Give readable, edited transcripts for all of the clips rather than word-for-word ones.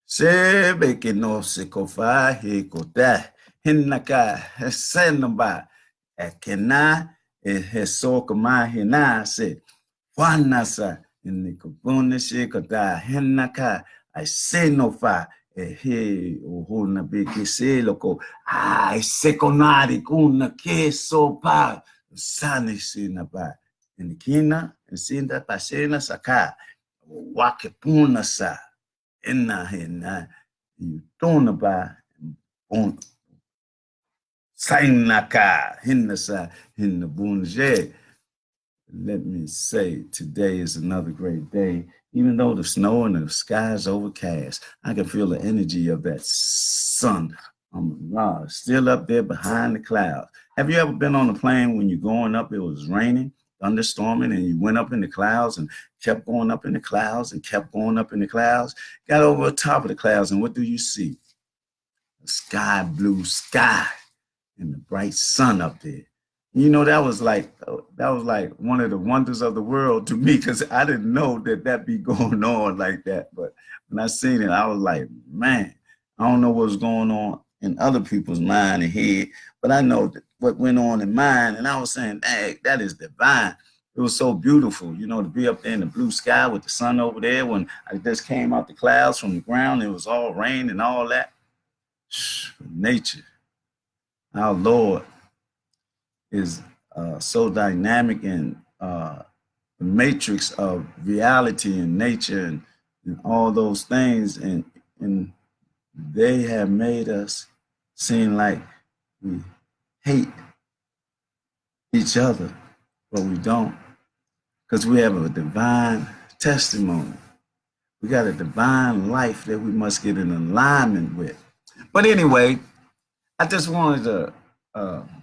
Sebe que no se kofa he kota hinaka senaba ekena hesoka mahina se wanasa in the kubune shikota hinaka I say no fa he uhuna biki se loko I sekonari kuna ke sopa sani sinaba in the kina and sinda pasena saka wake puna sa hina yutona on sainaka hinasa hinna bunje. Let me say, today is another great day. Even though the snow and the sky is overcast, I can feel the energy of that sun. Still up there behind the clouds. Have you ever been on a plane when you're going up, it was raining, thunderstorming, and you went up in the clouds and kept going up in the clouds and kept going up in the clouds? Got over the top of the clouds, and what do you see? A sky blue sky and the bright sun up there. You know, that was like one of the wonders of the world to me because I didn't know that be going on like that. But when I seen it, I was like, man, I don't know what's going on in other people's mind and head, but I know what went on in mine. And I was saying, dang, that is divine. It was so beautiful, you know, to be up there in the blue sky with the sun over there. When I just came out the clouds from the ground, it was all rain and all that. Nature, our Lord is so dynamic and the matrix of reality and nature and all those things. And they have made us seem like we hate each other, but we don't because we have a divine testimony. We got a divine life that we must get in alignment with. But anyway, I just wanted to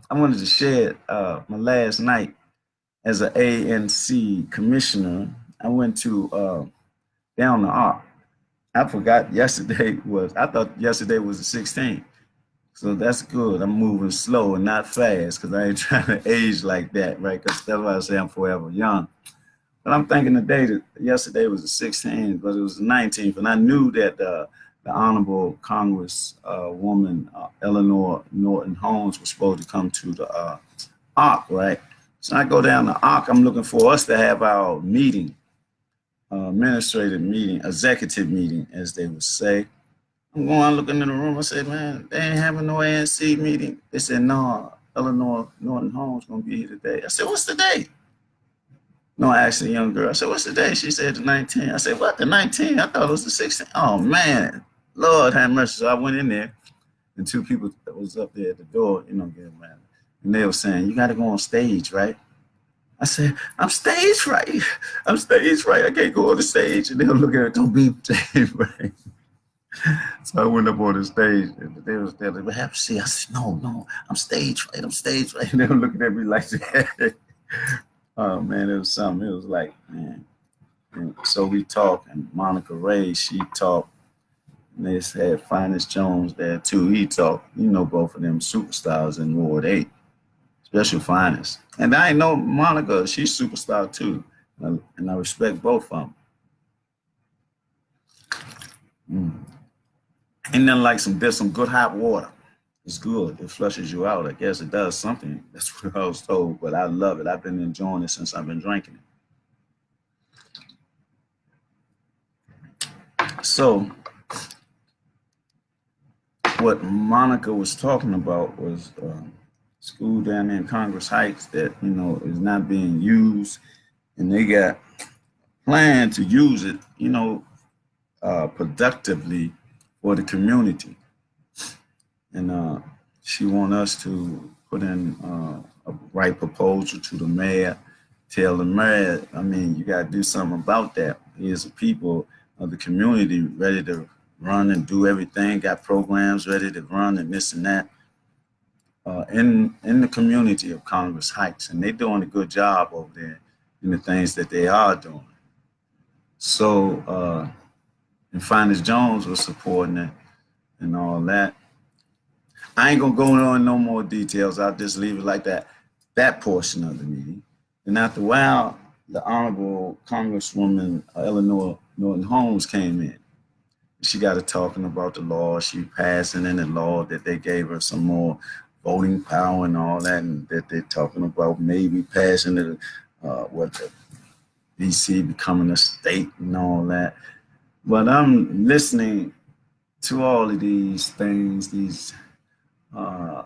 I wanted to share my last night as an ANC commissioner. I went to down the arc. I forgot yesterday was. I thought yesterday was the 16th. So that's good. I'm moving slow and not fast because I ain't trying to age like that, right? Because that's why I say I'm forever young. But I'm thinking the day that yesterday was the 16th, but it was the 19th, and I knew that the Honorable Congresswoman Eleanor Norton Holmes was supposed to come to the ARC, right? So I go down the ARC. I'm looking for us to have our meeting, administrative meeting, executive meeting, as they would say. I'm going looking in the room. I said, man, they ain't having no ANC meeting. They said, no, Eleanor Norton Holmes gonna be here today. I said, what's the date? No, I asked the young girl. I said, what's the day? She said the 19th. I said, what, the 19th? I thought it was the 16th. Oh, man. Lord have mercy. So I went in there, and two people that was up there at the door, you know, getting mad. And they were saying, you got to go on stage, right? I said, I'm stage right. I'm stage right. I can't go on the stage. And they were looking at it, don't be stage right. So I went up on the stage, and they was there. They were happy to see. I said, no, I'm stage right. I'm stage right. And they were looking at me like that. Oh man, it was something. It was like, man. And so we talked, and Monica Ray, she talked, and they had Finest Jones there too. He talked. You know, both of them superstars in Ward 8, special Finest. And I know Monica, she's superstar too, and I respect both of them. Ain't nothing like some good hot water. It's good. It flushes you out. I guess it does something. That's what I was told, but I love it. I've been enjoying it since I've been drinking it. So what Monica was talking about was school down there in Congress Heights that, you know, is not being used, and they got planned to use it, you know, productively for the community. And she want us to put in a right proposal to the mayor, tell the mayor, I mean, you got to do something about that. Here's the people of the community ready to run and do everything, got programs ready to run and this and that in the community of Congress Heights. And they're doing a good job over there in the things that they are doing. So, and Finest Jones was supporting it and all that. I ain't gonna go on no more details. I'll just leave it like that. That portion of the meeting. And after a while, the Honorable Congresswoman Eleanor Norton Holmes came in. She got to talking about the law. She passing in the law that they gave her some more voting power and all that, and that they're talking about maybe passing it, what the DC becoming a state and all that. But I'm listening to all of these things, these uh,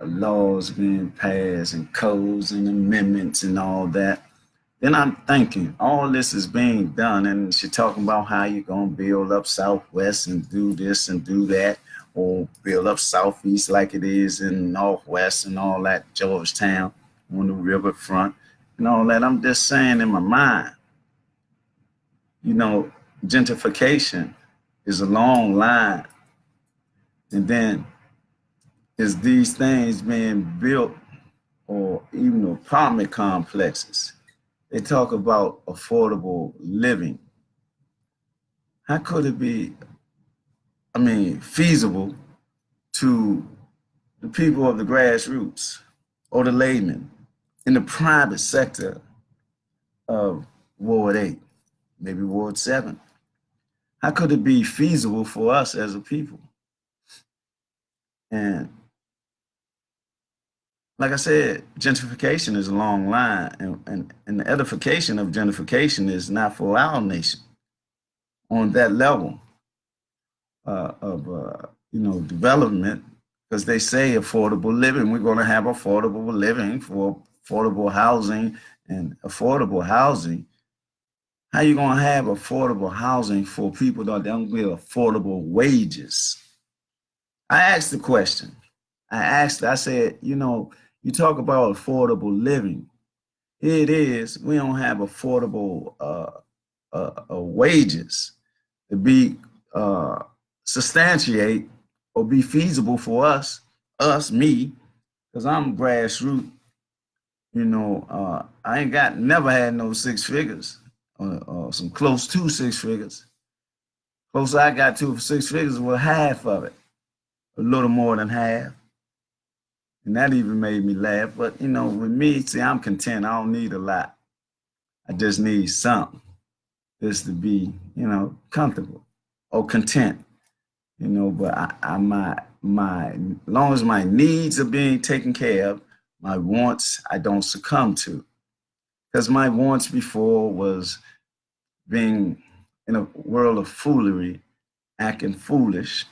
laws being passed and codes and amendments and all that. Then I'm thinking all this is being done, and she's talking about how you're gonna build up Southwest and do this and do that, or build up Southeast like it is in Northwest and all that, Georgetown on the riverfront and all that. I'm just saying in my mind, you know, gentrification is a long line, and then is these things being built or even apartment complexes. They talk about affordable living. How could it be, I mean, feasible to the people of the grassroots or the laymen in the private sector of Ward 8, maybe Ward 7? How could it be feasible for us as a people? And like I said, gentrification is a long line, and the edification of gentrification is not for our nation on that level of development, because they say affordable living. We're going to have affordable living for affordable housing and affordable housing. How you going to have affordable housing for people that don't get affordable wages? I asked the question. I said, you talk about affordable living. Here it is. We don't have affordable wages to be substantiate or be feasible for me, because I'm grassroots. I ain't never had no six figures, some close to six figures. Close I got to six figures was half of it, a little more than half. And that even made me laugh. But, with me, see, I'm content. I don't need a lot. I just need something just to be, comfortable or content, but as long as my needs are being taken care of, my wants, I don't succumb to. Because my wants before was being in a world of foolery, acting foolish,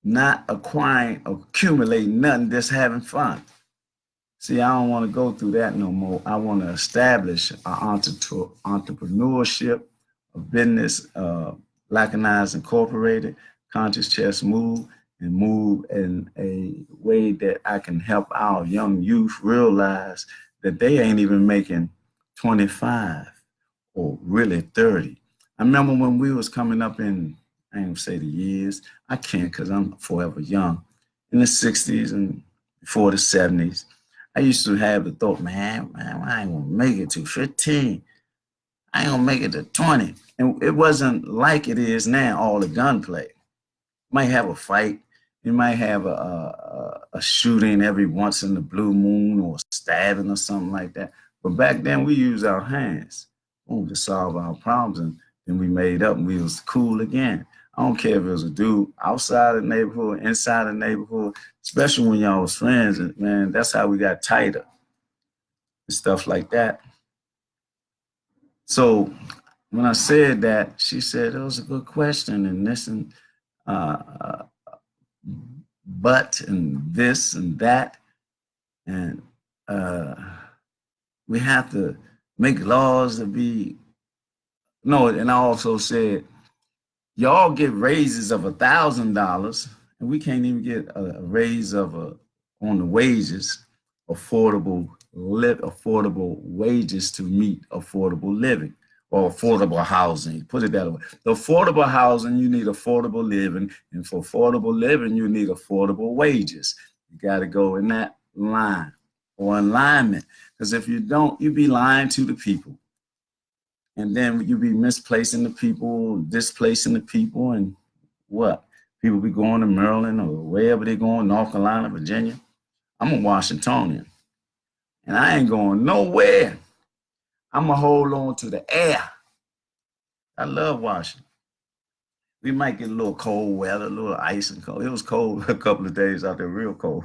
not accumulating nothing, just having fun. See, I don't want to go through that no more. I want to establish an entrepreneurship, a business, Blackanized Incorporated, Conscious Chess Move, and move in a way that I can help our young youth realize that they ain't even making 25 or really 30. I remember when we was coming up in, I ain't gonna say the years, I can't because I'm forever young, in the 60s and before the 70s. I used to have the thought, man, I ain't gonna make it to 15. I ain't gonna make it to 20. And it wasn't like it is now, all the gunplay. Might have a fight, you might have a shooting every once in the blue moon or stabbing or something like that. But back then we used our hands to solve our problems, and then we made up and we was cool again. I don't care if it was a dude outside the neighborhood, inside the neighborhood, especially when y'all was friends. And man, that's how we got tighter and stuff like that. So when I said that, she said it was a good question, and this and uh, but and this and that, and we have to make laws to be no. And I also said y'all get raises of $1,000, and we can't even get a raise of on the wages, affordable wages to meet affordable living or affordable housing. Put it that way. The affordable housing, you need affordable living, and for affordable living, you need affordable wages. You got to go in that line or alignment, because if you don't, you be lying to the people. And then you be misplacing the people, displacing the people, and what? People be going to Maryland or wherever they going, North Carolina, Virginia. I'm a Washingtonian, and I ain't going nowhere. I'm going to hold on to the air. I love Washington. We might get a little cold weather, a little ice and cold. It was cold a couple of days out there, real cold.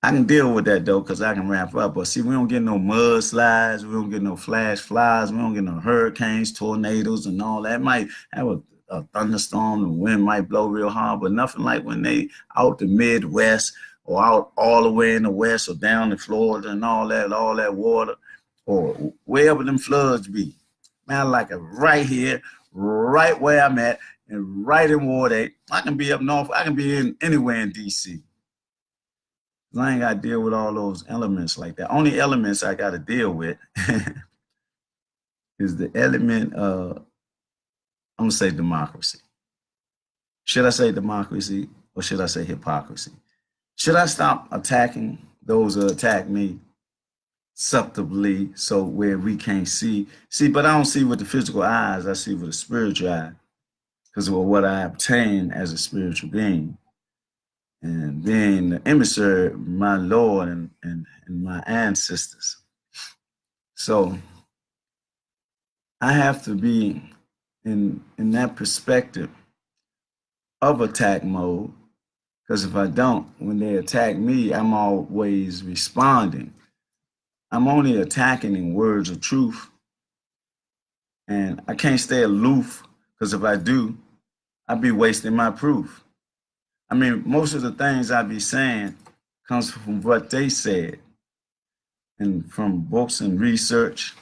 I can deal with that though, because I can ramp up. But see, we don't get no mudslides, we don't get no flash floods, we don't get no hurricanes, tornadoes, and all that. Might have a thunderstorm, the wind might blow real hard, but nothing like when they out the Midwest or out all the way in the West or down in Florida and all that water, or wherever them floods be. Man, I like it right here, right where I'm at, and right in Ward 8. I can be up north, I can be in anywhere in DC. I ain't got to deal with all those elements like that. Only elements I got to deal with is the element of, I'm going to say democracy. Should I say democracy or should I say hypocrisy? Should I stop attacking those who attack me subtly so where we can't see? See, but I don't see with the physical eyes, I see with the spiritual eye because of what I obtain as a spiritual being. And being the emissary of my Lord and my ancestors. So I have to be in that perspective of attack mode, because if I don't, when they attack me, I'm always responding. I'm only attacking in words of truth, and I can't stay aloof, because if I do, I'd be wasting my proof. I mean, most of the things I be saying comes from what they said and from books and research.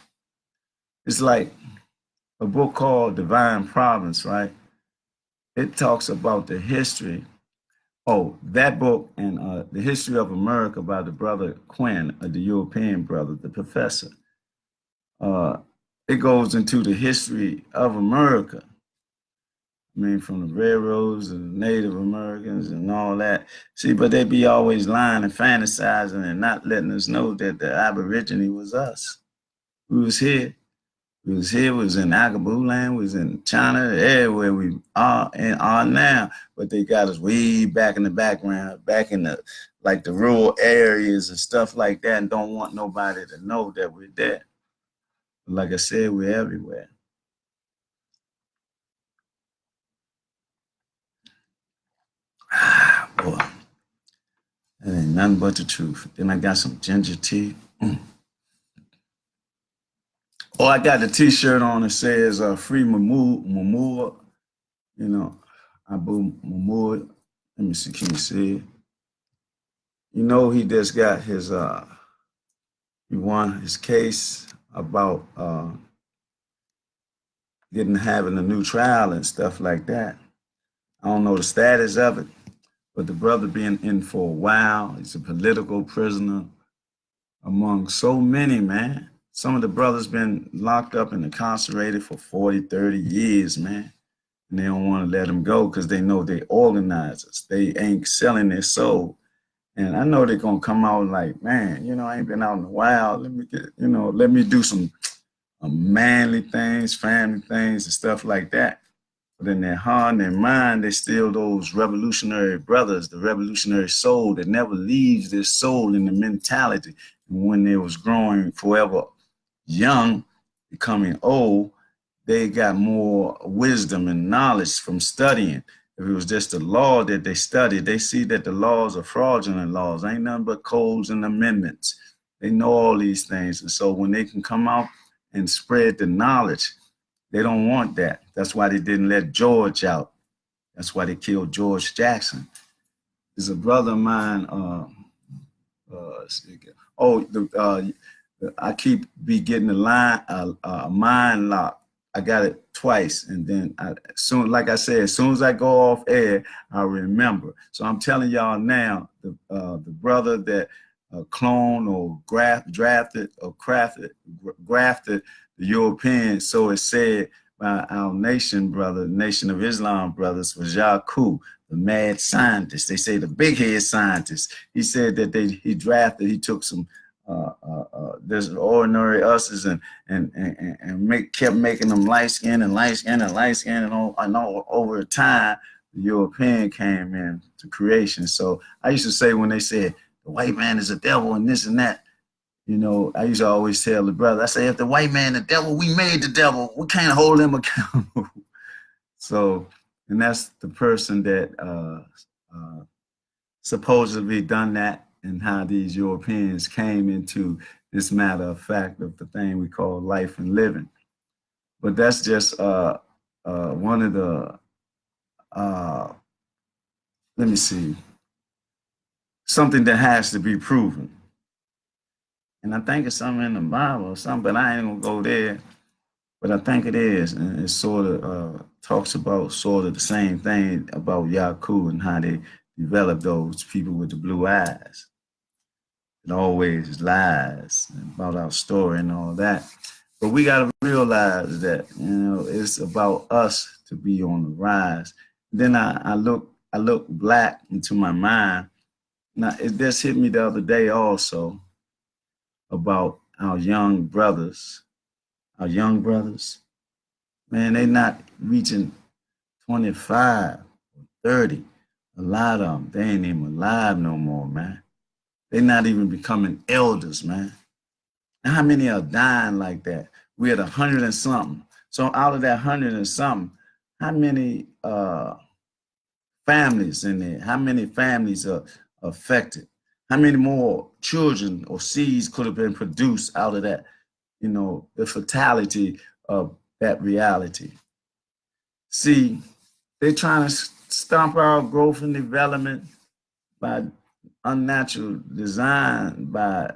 It's like a book called Divine Providence, right? It talks about the history. Oh, that book and the history of America by the brother Quinn, the European brother, the professor. It goes into the history of America. I mean, from the railroads and the Native Americans and all that. See, but they be always lying and fantasizing and not letting us know that the Aborigine was us. We was here. We was here. We was in Agaboo land. We was in China, everywhere we are and are now. But they got us way back in the background, back in the like the rural areas and stuff like that, and don't want nobody to know that we're there. But like I said, we're everywhere. Ah, boy. That ain't nothing but the truth. Then I got some ginger tea. Oh, I got the T-shirt on that says "Free Mamua." You know, Abu Mamua. Let me see. Can you see it? You know, he just got his. He won his case about having a new trial and stuff like that. I don't know the status of it, but the brother been in for a while. He's a political prisoner among so many, man. Some of the brothers been locked up and incarcerated for 40, 30 years, man. And they don't want to let them go because they know they organizers. They ain't selling their soul. And I know they're going to come out like, man, I ain't been out in a while. Let me get, let me do some manly things, family things and stuff like that. But in their heart and their mind, they're still those revolutionary brothers, the revolutionary soul that never leaves their soul in the mentality. And when they was growing forever young, becoming old, they got more wisdom and knowledge from studying. If it was just the law that they studied, they see that the laws are fraudulent laws. Ain't nothing but codes and amendments. They know all these things. And so when they can come out and spread the knowledge, they don't want that. That's why they didn't let George out. That's why they killed George Jackson. There's a brother of mine. I keep getting a mind lock. I got it twice, and then like I said, as soon as I go off air, I remember. So I'm telling y'all now, the brother that cloned or grafted the European, so it said by our nation brother, Nation of Islam brothers, was Yaku, the mad scientist. They say the big head scientist. He said that he took some there's ordinary us's and kept making them light skin and all over time the European came in to creation. So I used to say when they said the white man is a devil and this and that, I used to always tell the brother, I say, if the white man the devil, we made the devil. We can't hold him accountable. So, and that's the person that supposedly done that, and how these Europeans came into this matter of fact of the thing we call life and living. But that's just one of the, let me see, something that has to be proven. And I think it's something in the Bible or something, but I ain't gonna go there. But I think it is, and it sort of talks about sort of the same thing about Yaku and how they developed those people with the blue eyes. It always lies about our story and all that. But we got to realize that, you know, it's about us to be on the rise. Then I look black into my mind. Now, it just hit me the other day also about our young brothers. Our young brothers, man, they not reaching 25 or 30. A lot of them, they ain't even alive no more, man. They not even becoming elders, man. And how many are dying like that? We're at 100 and something. So out of that 100 and something, how many families in there? How many families are affected? How many more children or seeds could have been produced out of that? You know, the fatality of that reality. See, they're trying to stomp our growth and development by unnatural design, by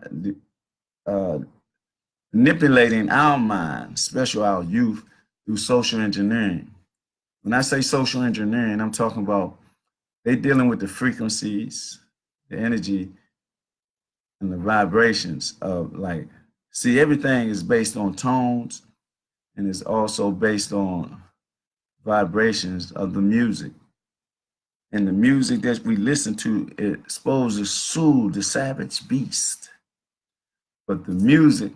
manipulating our mind, especially our youth, through social engineering. When I say social engineering, I'm talking about they dealing with the frequencies, the energy, and the vibrations of, like, see, everything is based on tones, and it's also based on vibrations of the music. And the music that we listen to is supposed to soothe the savage beast. But the music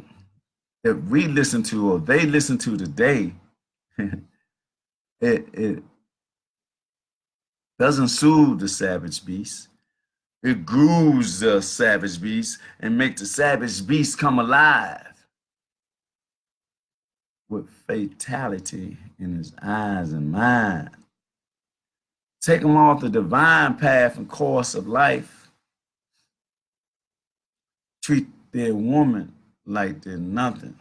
that we listen to or they listen to today, it doesn't soothe the savage beast. It grooves the savage beast and make the savage beast come alive with fatality in his eyes and mind. Take them off the divine path and course of life. Treat their woman like they're nothing.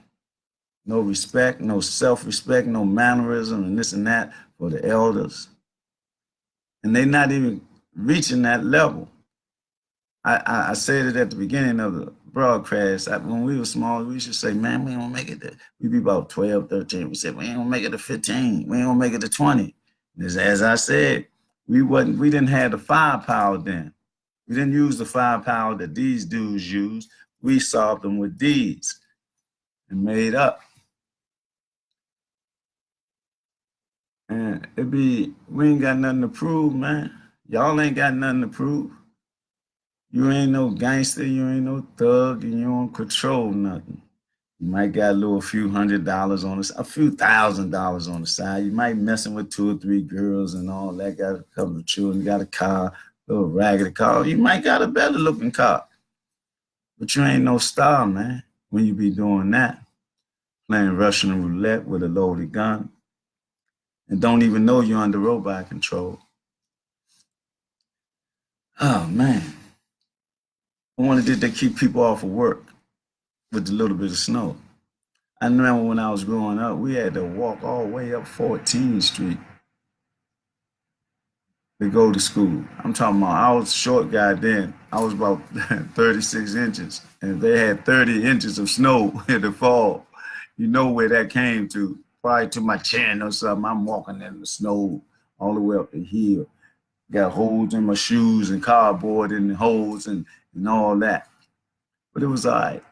No respect, no self-respect, no mannerism, and this and that for the elders. And they're not even reaching that level. I said it at the beginning of the broadcast. When we were small, we used to say, man, we ain't gonna make it to, we'd be about 12, 13. We said, we ain't gonna make it to 15. We ain't gonna make it to 20. As I said, we didn't have the firepower then. We didn't use the firepower that these dudes use. We solved them with deeds and made up. And we ain't got nothing to prove, man. Y'all ain't got nothing to prove. You ain't no gangster, you ain't no thug, and you don't control nothing. You might got a little few $100 on the, a few $1,000 on the side. You might messing with 2 or 3 girls and all that. Got a couple of children, got a car, a little raggedy car. You might got a better looking car, but you ain't no star, man. When you be doing that, playing Russian roulette with a loaded gun, and don't even know you're under robot control. Oh man. I wanted to keep people off of work with a little bit of snow. I remember when I was growing up, we had to walk all the way up 14th Street to go to school. I'm talking about, I was a short guy then. I was about 36 inches, and they had 30 inches of snow in the fall. You know where that came to, probably to my chin or something. I'm walking in the snow all the way up the hill. Got holes in my shoes and cardboard in the holes and all that. But it was all right.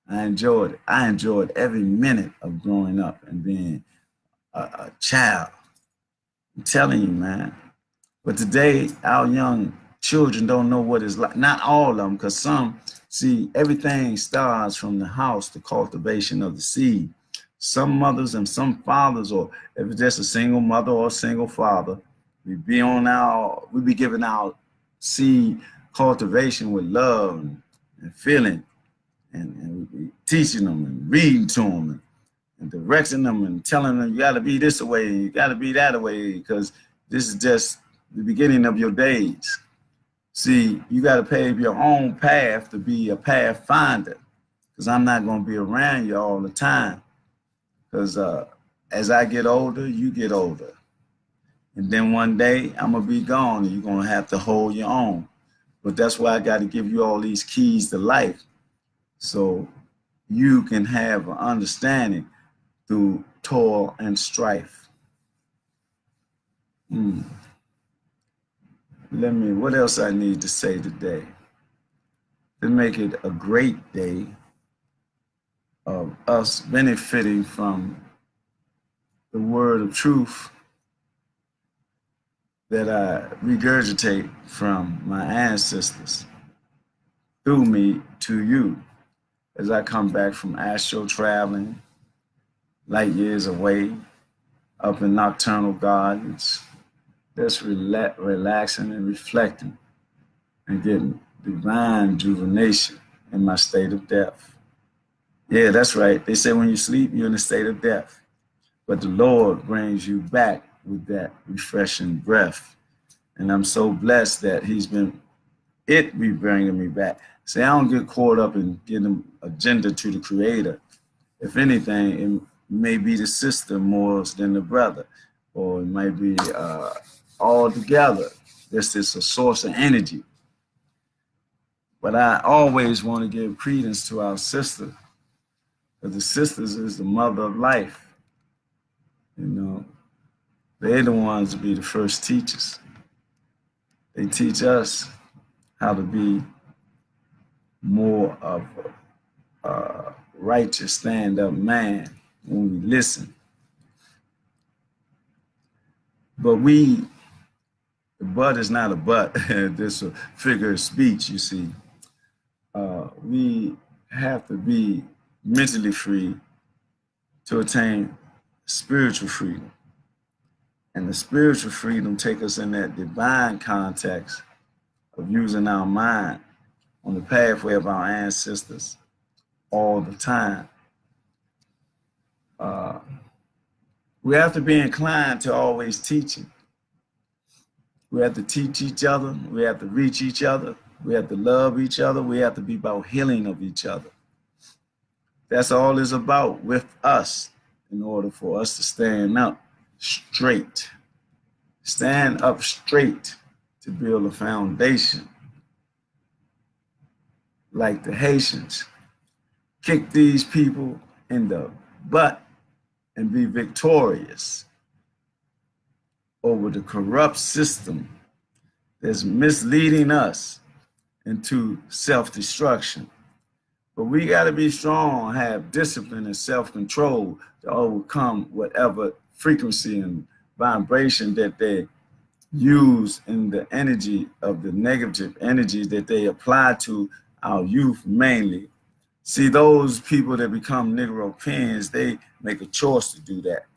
I enjoyed it. I enjoyed every minute of growing up and being a child. I'm telling you, man. But today, our young children don't know what it's like. Not all of them, because some, see, everything starts from the house, the cultivation of the seed. Some mothers and some fathers, or if it's just a single mother or a single father, we be giving our seed cultivation with love and feeling, and we teaching them and reading to them and directing them and telling them you got to be this way and you got to be that way, because This is just the beginning of your days. See, you got to pave your own path to be a pathfinder, because I'm not going to be around you all the time. Because as I get older, you get older. And then one day I'm going to be gone and you're going to have to hold your own. But that's why I got to give you all these keys to life so you can have an understanding through toil and strife. What else I need to say today to make it a great day of us benefiting from the word of truth that I regurgitate from my ancestors through me to you as I come back from astral traveling, light years away, up in nocturnal gardens, just relaxing and reflecting and getting divine rejuvenation in my state of death. Yeah, that's right. They say when you sleep, you're in a state of death. But the Lord brings you back with that refreshing breath. And I'm so blessed that He's been bringing me back. See, I don't get caught up in getting agenda to the Creator. If anything, it may be the sister more than the brother, or it might be all together. This is a source of energy. But I always want to give credence to our sister, because the sisters is the mother of life. You know, they're the ones to be the first teachers. They teach us how to be more of a righteous stand-up man when we listen. But the but is not a but. This a figure of speech, you see. We have to be mentally free to attain spiritual freedom. And the spiritual freedom take us in that divine context of using our mind on the pathway of our ancestors all the time. We have to be inclined to always teaching. We have to teach each other. We have to reach each other. We have to love each other. We have to be about healing of each other. That's all it's about with us in order for us to stand up straight. Stand up straight to build a foundation. Like the Haitians, kick these people in the butt and be victorious over the corrupt system that's misleading us into self-destruction. But we got to be strong, have discipline and self-control to overcome whatever frequency and vibration that they use in the energy of the negative energies that they apply to our youth mainly. See, those people that become Negro pins, they make a choice to do that.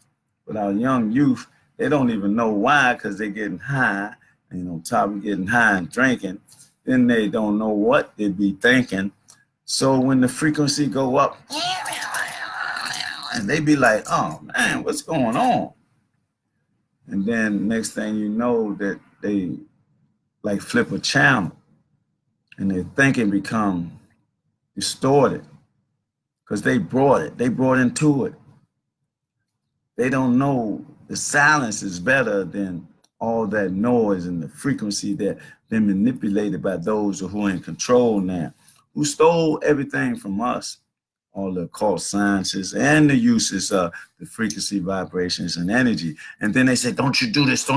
But our young youth, they don't even know why, because they're getting high, and on top of getting high and drinking, then they don't know what they be thinking. So when the frequency go up, and they be like, oh man, what's going on? And then next thing you know, that they like flip a channel and their thinking become distorted because they brought into it. They don't know the silence is better than all that noise and the frequency that been manipulated by those who are in control now, who stole everything from us, all the occult sciences and the uses of the frequency, vibrations, and energy. And then they say, don't you do this,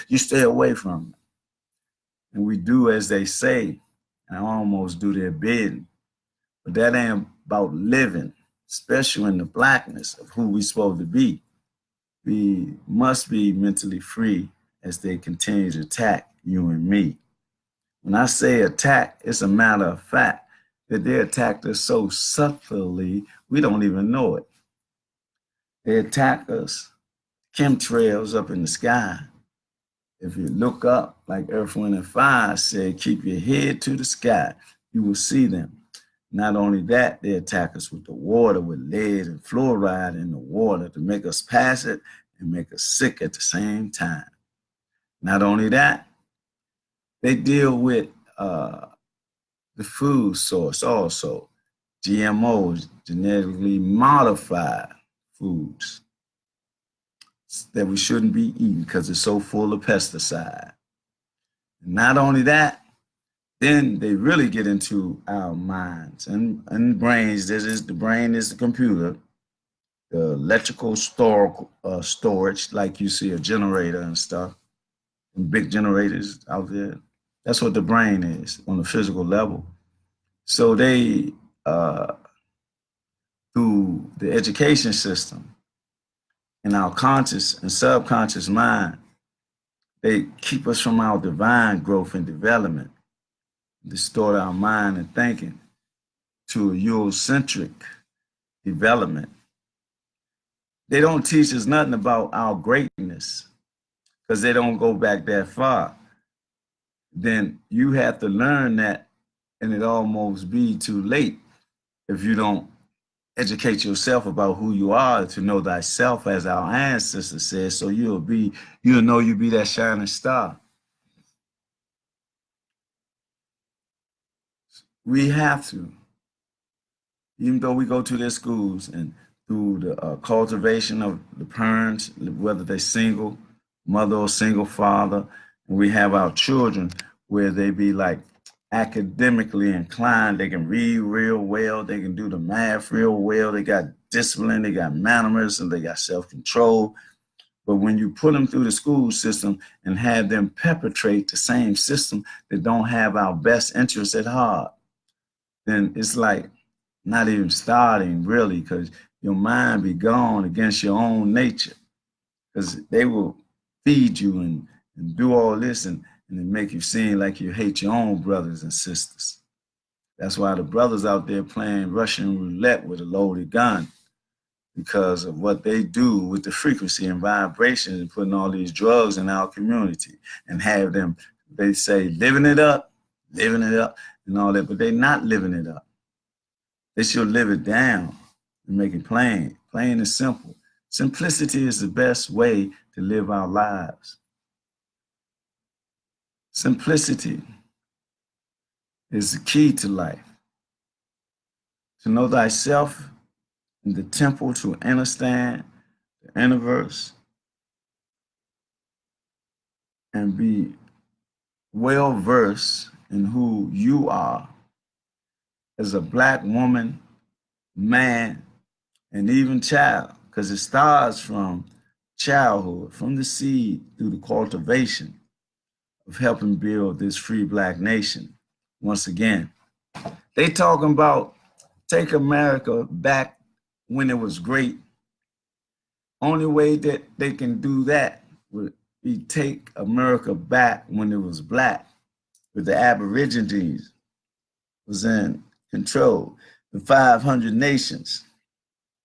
you stay away from it. And we do as they say, and almost do their bidding. But that ain't about living, especially in the blackness of who we supposed to be. We must be mentally free as they continue to attack you and me. When I say attack, it's a matter of fact that they attacked us so subtly, we don't even know it. They attack us, chemtrails up in the sky. If you look up, like Earth, Wind, and Fire said, keep your head to the sky, you will see them. Not only that, they attack us with the water, with lead and fluoride in the water to make us pass it and make us sick at the same time. Not only that, they deal with the food source also. GMOs, genetically modified foods that we shouldn't be eating because it's so full of pesticide. Not only that, then they really get into our minds and brains. The brain is the computer, the electrical storage, like you see a generator and stuff, and big generators out there. That's what the brain is on the physical level. So they, through the education system and our conscious and subconscious mind, they keep us from our divine growth and development, distort our mind and thinking to a Eurocentric development. They don't teach us nothing about our greatness because they don't go back that far. Then you have to learn that, and it almost be too late if you don't educate yourself about who you are to know thyself, as our ancestors said. So you'll know you'll be that shining star. We have to, even though we go to their schools and through the cultivation of the parents, whether they're single mother or single father, and we have our children where they be like academically inclined. They can read real well. They can do the math real well. They got discipline. They got manners, and they got self-control. But when you put them through the school system and have them perpetrate the same system that don't have our best interests at heart, then it's like not even starting really, because your mind be gone against your own nature, because they will feed you and do all this and it make you seem like you hate your own brothers and sisters. That's why the brothers out there playing Russian roulette with a loaded gun, because of what they do with the frequency and vibration and putting all these drugs in our community and have them, they say, living it up and all that, but they're not living it up. They should live it down and make it plain and simple. Simplicity is the best way to live our lives. Simplicity is the key to life. To know thyself in the temple, to understand the universe, and be well versed in who you are as a Black woman, man, and even child, because it starts from childhood, from the seed through the cultivation of helping build this free Black nation. Once again, they talking about take America back when it was great. Only way that they can do that would be take America back when it was Black, with the Aborigines was in control. The 500 nations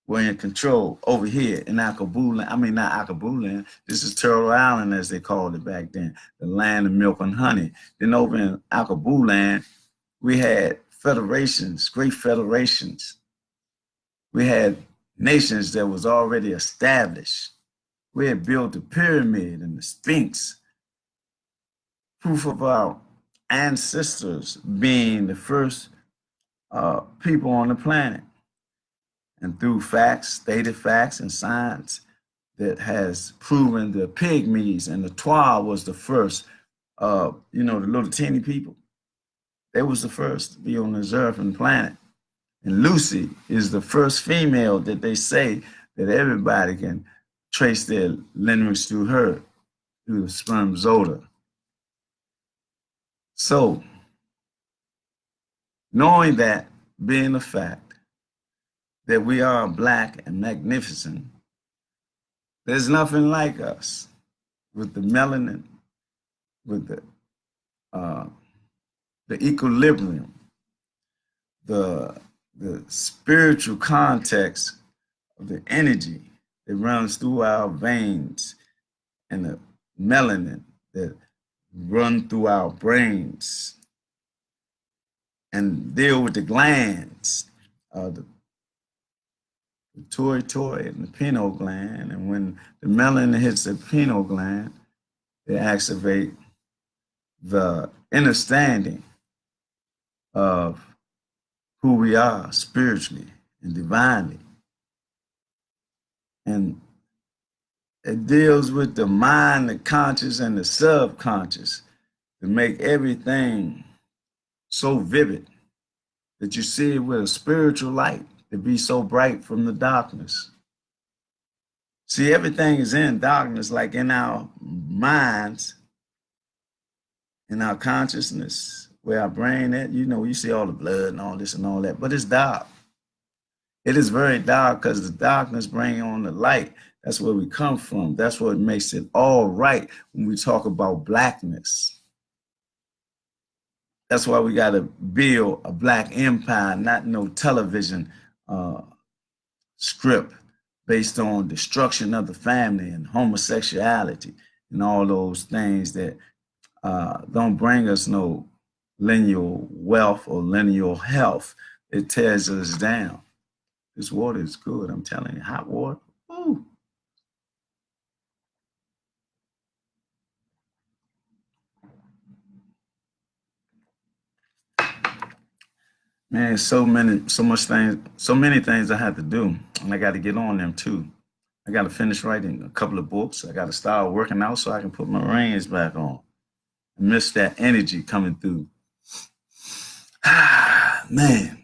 were in control over here in Akabulan. I mean, not Akabulan. This is Turtle Island, as they called it back then, the land of milk and honey. Then over in Akabulan, we had federations, great federations. We had nations that was already established. We had built the pyramid and the Sphinx, proof of our ancestors being the first people on the planet. And through facts, stated facts and science that has proven the pygmies and the Twa was the first, the little teeny people. They was the first to be on this earth and planet. And Lucy is the first female that they say that everybody can trace their lineage through her, through the spermzola. So, knowing that, being a fact, that we are Black and magnificent, there's nothing like us with the melanin, with the equilibrium, the spiritual context of the energy that runs through our veins, and the melanin that run through our brains and deal with the glands, the pituitary and the pineal gland. And when the melanin hits the pineal gland, They activate the understanding of who we are spiritually and divinely. And it deals with the mind, the conscious, and the subconscious to make everything so vivid that you see it with a spiritual light to be so bright from the darkness. See, everything is in darkness, like in our minds, in our consciousness, where our brain at. You know, you see all the blood and all this and all that, but it's dark. It is very dark because the darkness brings on the light. That's where we come from. That's what makes it all right when we talk about blackness. That's why we got to build a black empire, not no television script based on destruction of the family and homosexuality and all those things that don't bring us no lineal wealth or lineal health. It tears us down. This water is good, I'm telling you. Hot water. Ooh. Man, so many things I have to do, and I got to get on them too. I got to finish writing a couple of books. I got to start working out so I can put my reins back on. I miss that energy coming through. Ah, man.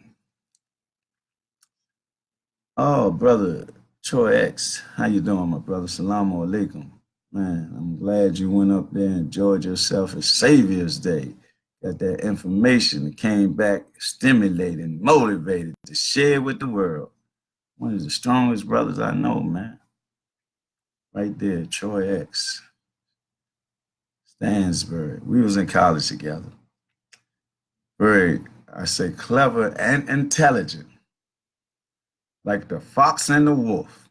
Oh, brother Troy X, how you doing, my brother? Salaam alaikum. Man, I'm glad you went up there and enjoyed yourself. It's Savior's Day. Got that information and came back stimulated, motivated to share with the world. One of the strongest brothers I know, man. Right there, Troy X. Stansbury. We was in college together. Very, I say, clever and intelligent. Like the fox and the wolf.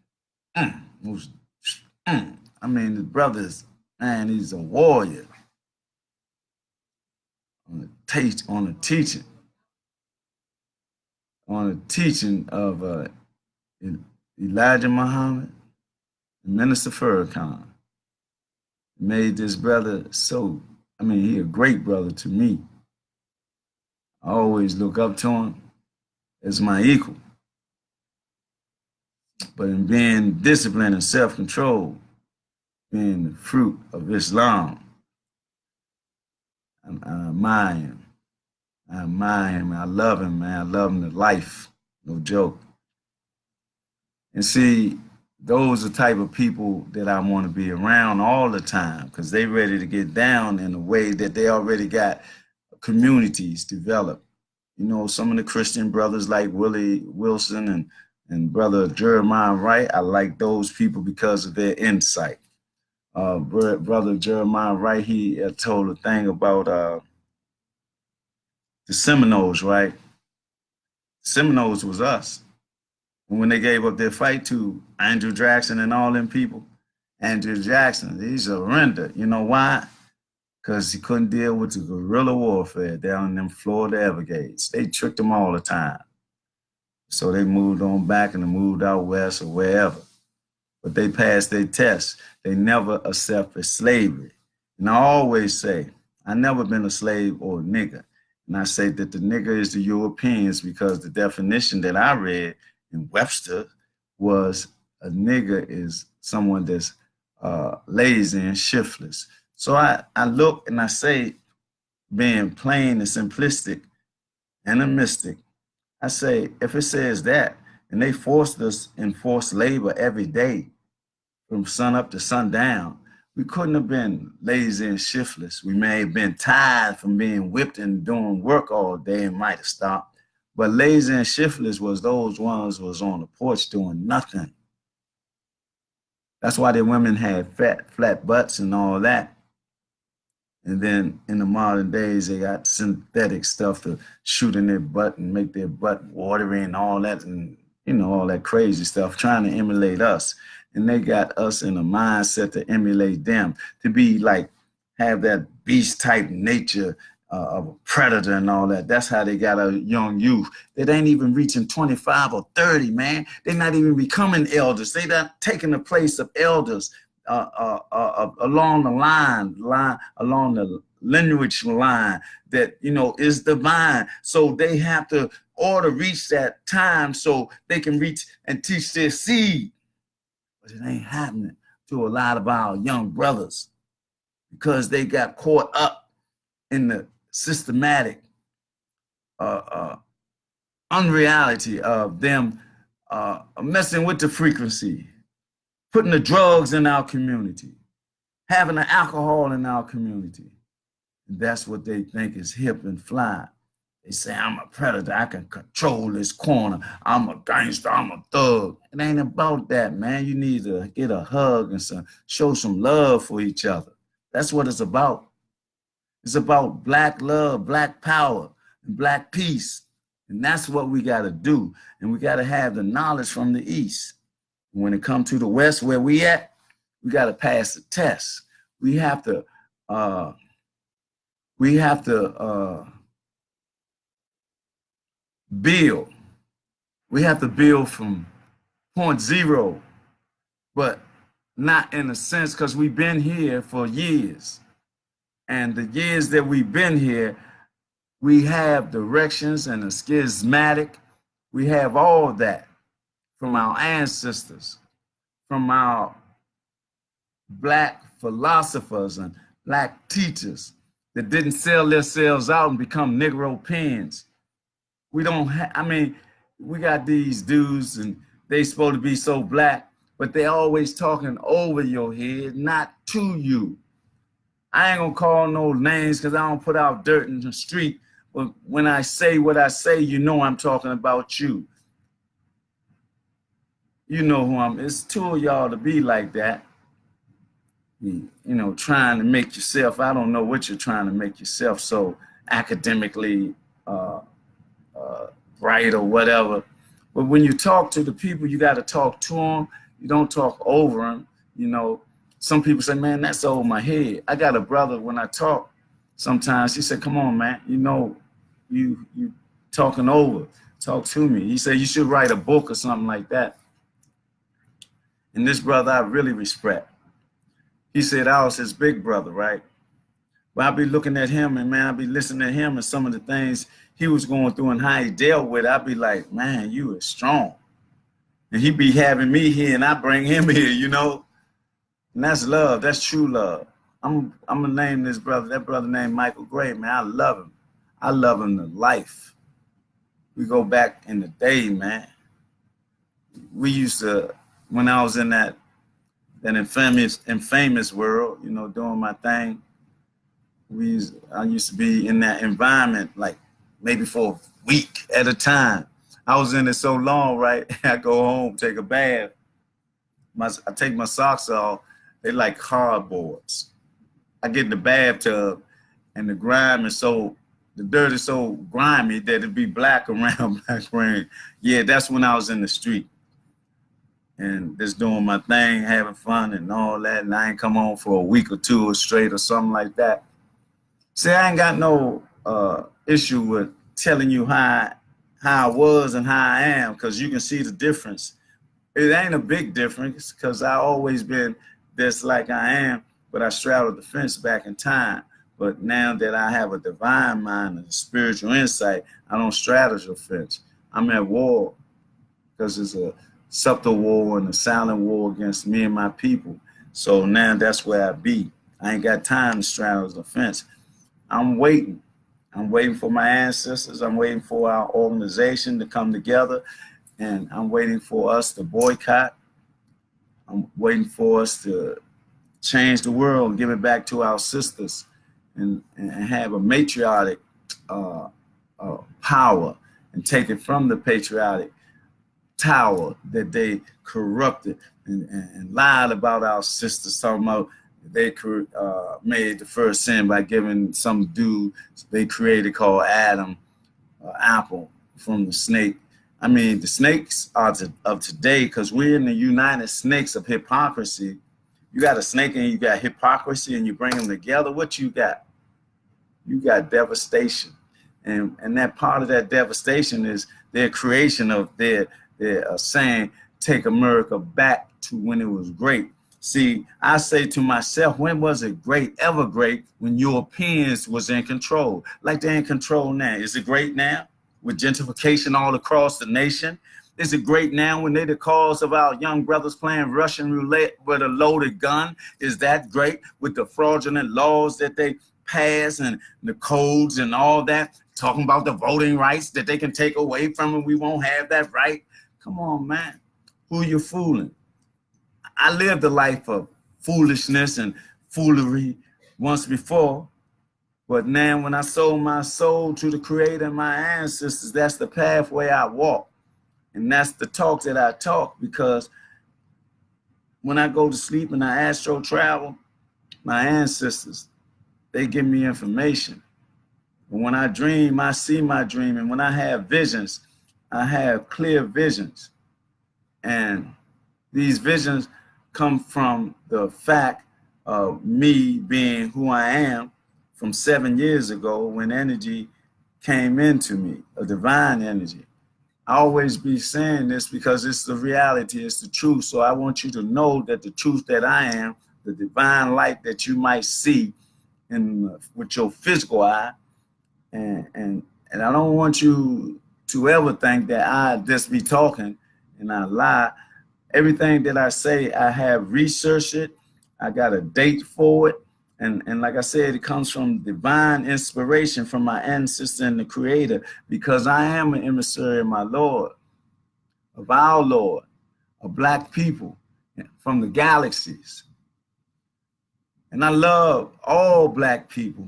I mean, the brother's, man, he's a warrior. On the teaching of Elijah Muhammad and Minister Farrakhan. Made this brother so, I mean, he a great brother to me. I always look up to him as my equal. But in being disciplined and self-control, being the fruit of Islam, I admire him. I admire him. I love him, man. I love him to life. No joke. And see, those are the type of people that I want to be around all the time because they ready to get down in a way that they already got communities developed. You know, some of the Christian brothers like Willie Wilson and brother Jeremiah Wright, I like those people because of their insight. Brother Jeremiah Wright, he told a thing about the Seminoles, right? Seminoles was us. And when they gave up their fight to Andrew Jackson and all them people, Andrew Jackson, he surrendered. You know why? Because he couldn't deal with the guerrilla warfare down in them Florida Everglades. They tricked him all the time. So they moved on back and they moved out west or wherever. But they passed their tests. They never accepted slavery. And I always say, I never been a slave or a nigger. And I say that the nigger is the Europeans because the definition that I read in Webster was a nigger is someone that's lazy and shiftless. So I look and I say, being plain and simplistic and a mystic, I say, if it says that, and they forced us in forced labor every day from sun up to sundown, we couldn't have been lazy and shiftless. We may have been tired from being whipped and doing work all day and might have stopped. But lazy and shiftless was those ones was on the porch doing nothing. That's why the women had flat butts and all that. And then in the modern days, they got synthetic stuff to shoot in their butt and make their butt watery and all that, and you know, all that crazy stuff, trying to emulate us. And they got us in a mindset to emulate them, to be like, have that beast type nature of a predator and all that. That's how they got a young youth that ain't even reaching 25 or 30, man. They're not even becoming elders. They not taking the place of elders. along the along the lineage line that, you know, is divine. So they have to order reach that time so they can reach and teach their seed. But it ain't happening to a lot of our young brothers because they got caught up in the systematic unreality of them messing with the frequency, putting the drugs in our community, having the alcohol in our community. And that's what they think is hip and fly. They say, I'm a predator, I can control this corner, I'm a gangster, I'm a thug. It ain't about that, man. You need to get a hug and show some love for each other. That's what it's about. It's about black love, black power, and black peace. And that's what we got to do. And we got to have the knowledge from the East. When it comes to the West, where we at, we got to pass the test. We have to build. We have to build from point zero, but not in a sense because we've been here for years. And the years that we've been here, we have directions and a schismatic. We have all of that from our ancestors, from our black philosophers and black teachers that didn't sell themselves out and become Negro pens. We don't have, I mean, we got these dudes and they supposed to be so black, but they always talking over your head, not to you. I ain't gonna call no names because I don't put out dirt in the street. But when I say what I say, you know I'm talking about you. You know who I'm, it's two of y'all to be like that. You know, trying to make yourself, I don't know what you're trying to make yourself so academically bright or whatever. But when you talk to the people, you got to talk to them. You don't talk over them. You know, some people say, man, that's over my head. I got a brother, when I talk, sometimes he said, come on, man, you know, you talking over, talk to me. He said, you should write a book or something like that. And this brother I really respect. He said I was his big brother, right? But I'll be looking at him and, man, I'll be listening to him and some of the things he was going through and how he dealt with it. I'll be like, man, you are strong. And he be having me here and I bring him here, you know? And that's love. That's true love. I'm gonna name this brother. That brother named Michael Gray, man. I love him. I love him to life. We go back in the day, man. We used to, when I was in that infamous world, you know, doing my thing, I used to be in that environment like maybe for a week at a time. I was in it so long, right? I go home, take a bath. I take my socks off. They like cardboards. I get in the bathtub and the dirt is so grimy that it'd be black around black rain. Yeah, that's when I was in the street and just doing my thing, having fun and all that. And I ain't come home for a week or two or straight or something like that. See, I ain't got no issue with telling you how I was and how I am, because you can see the difference. It ain't a big difference because I always been this like I am, but I straddled the fence back in time. But now that I have a divine mind and a spiritual insight, I don't straddle the fence. I'm at war because it's a subtle war and a silent war against me and my people. So now that's where I be. I ain't got time to straddle the fence. I'm waiting. I'm waiting for my ancestors. I'm waiting for our organization to come together. And I'm waiting for us to boycott. I'm waiting for us to change the world and give it back to our sisters and have a matriarchic power and take it from the patriotic tower that they corrupted and lied about our sisters, talking about they made the first sin by giving some dude they created called Adam apple from the snake. I mean, the snakes are of today because we're in the united snakes of hypocrisy. You got a snake and you got hypocrisy and you bring them together. What you got? You got devastation. And that part of that devastation is their creation of their saying, take America back to when it was great. See, I say to myself, when was it great, ever great, when Europeans was in control? Like they're in control now. Is it great now with gentrification all across the nation? Is it great now when they're the cause of our young brothers playing Russian roulette with a loaded gun? Is that great with the fraudulent laws that they pass and the codes and all that? Talking about the voting rights that they can take away from them. We won't have that right. Come on, man. Who you fooling? I lived a life of foolishness and foolery once before, but now when I sold my soul to the Creator and my ancestors, that's the pathway I walk. And that's the talk that I talk, because when I go to sleep and I astro travel, my ancestors, they give me information. And when I dream, I see my dream. And when I have visions, I have clear visions. And these visions come from the fact of me being who I am from 7 years ago when energy came into me, a divine energy. I always be saying this because it's the reality, it's the truth. So I want you to know that the truth that I am, the divine light that you might see with your physical eye, and I don't want you to ever think that I just be talking and I lie. Everything that I say, I have researched it. I got a date for it. And like I said, it comes from divine inspiration from my ancestor and the Creator, because I am an emissary of my Lord, of our Lord, of Black people from the galaxies. And I love all Black people.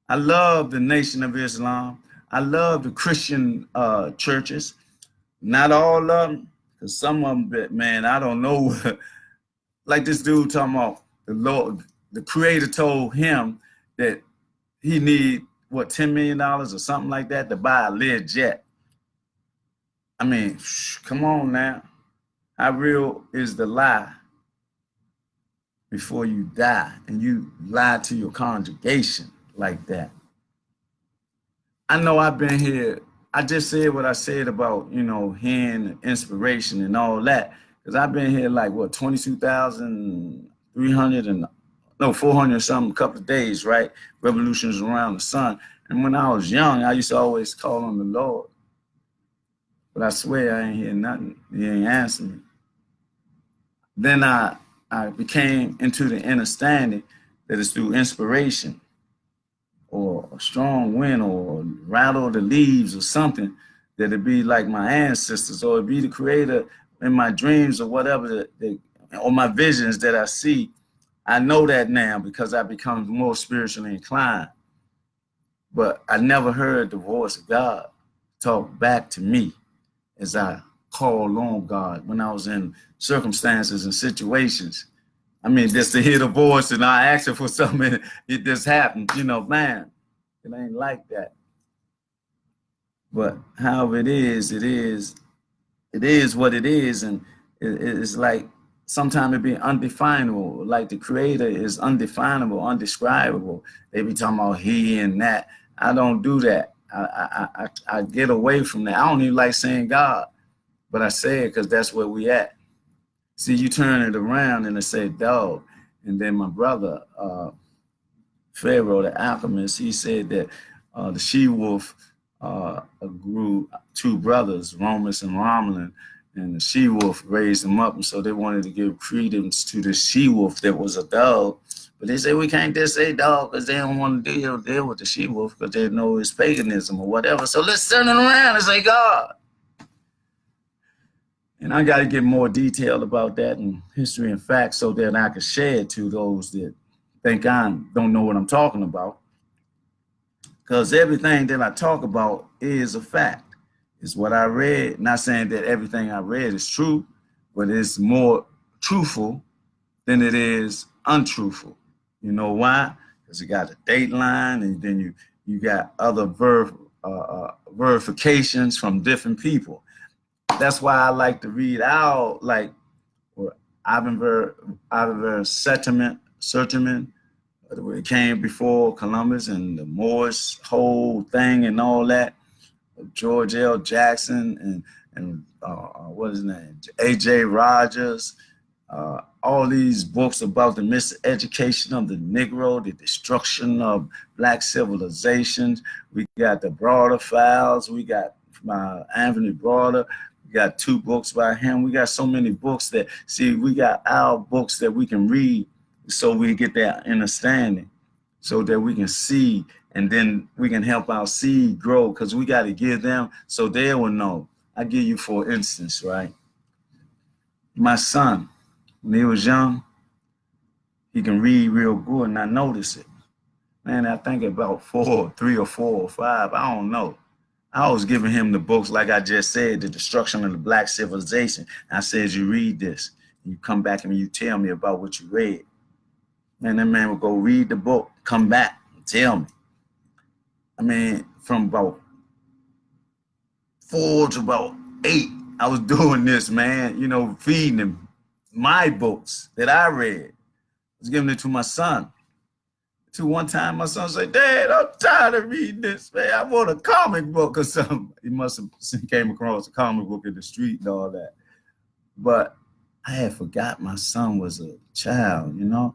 I love the Nation of Islam. I love the Christian churches. Not all of them, because some of them, man, I don't know. Like this dude talking about the Lord, the Creator told him that he need, what, $10 million or something like that to buy a Learjet. I mean, come on now. How real is the lie before you die? And you lie to your congregation like that. I know I've been here. I just said what I said about, hearing inspiration and all that, because I've been here like, what, 22,300 and, no, 400 something, a couple of days, right? Revolutions around the sun. And when I was young, I used to always call on the Lord. But I swear I ain't hear nothing. He ain't answer me. Then I became into the understanding that it's through inspiration or a strong wind or rattle the leaves or something, that it be like my ancestors, or it be the Creator in my dreams or whatever, or my visions that I see. I know that now because I become more spiritually inclined. But I never heard the voice of God talk back to me as I called on God when I was in circumstances and situations. I mean, just to hear the voice and I ask for something, it just happened. Man, it ain't like that. But however it is what it is. And it's like, sometimes it be undefinable. Like the Creator is undefinable, undescribable. They be talking about he and that. I don't do that. I get away from that. I don't even like saying God, but I say it because that's where we at. See, you turn it around and it say dog. And then my brother, Pharaoh, the alchemist, he said that the she-wolf grew two brothers, Romus and Romulan, and the she-wolf raised them up. And so they wanted to give credence to the she-wolf that was a dog. But they say we can't just say dog because they don't want to deal with the she-wolf because they know it's paganism or whatever. So let's turn it around and say God. And I got to get more detailed about that in history and facts so that I can share it to those that think I don't know what I'm talking about. Because everything that I talk about is a fact. It's what I read. Not saying that everything I read is true, but it's more truthful than it is untruthful. You know why? Because you got a dateline, and then you got other verifications from different people. That's why I like to read out, like, Ivan Sertiman, it came before Columbus and the Moorish whole thing and all that. George L. Jackson and what is his name? A.J. Rogers, All these books about the miseducation of the Negro, the destruction of black civilizations. We got the Broader Files. We got Anthony Broader. We got 2 books by him. We got so many books that, see, we got our books that we can read so we get that understanding, so that we can see, and then we can help our seed grow, because we got to give them so they will know. I give you, for instance, right? My son, when he was young, he can read real good, and I notice it. Man, I think about 3 or 4 or 5, I don't know. I was giving him the books, like I just said, The Destruction of the Black Civilization. I said, you read this, you come back and you tell me about what you read. Man, that man would go read the book, come back and tell me. I mean, from about 4 to about 8, I was doing this, man, you know, feeding him my books that I read. I was giving it to my son. To one time, my son said, Dad, I'm tired of reading this, man. I want a comic book or something. He must have came across a comic book in the street and all that. But I had forgot my son was a child, you know,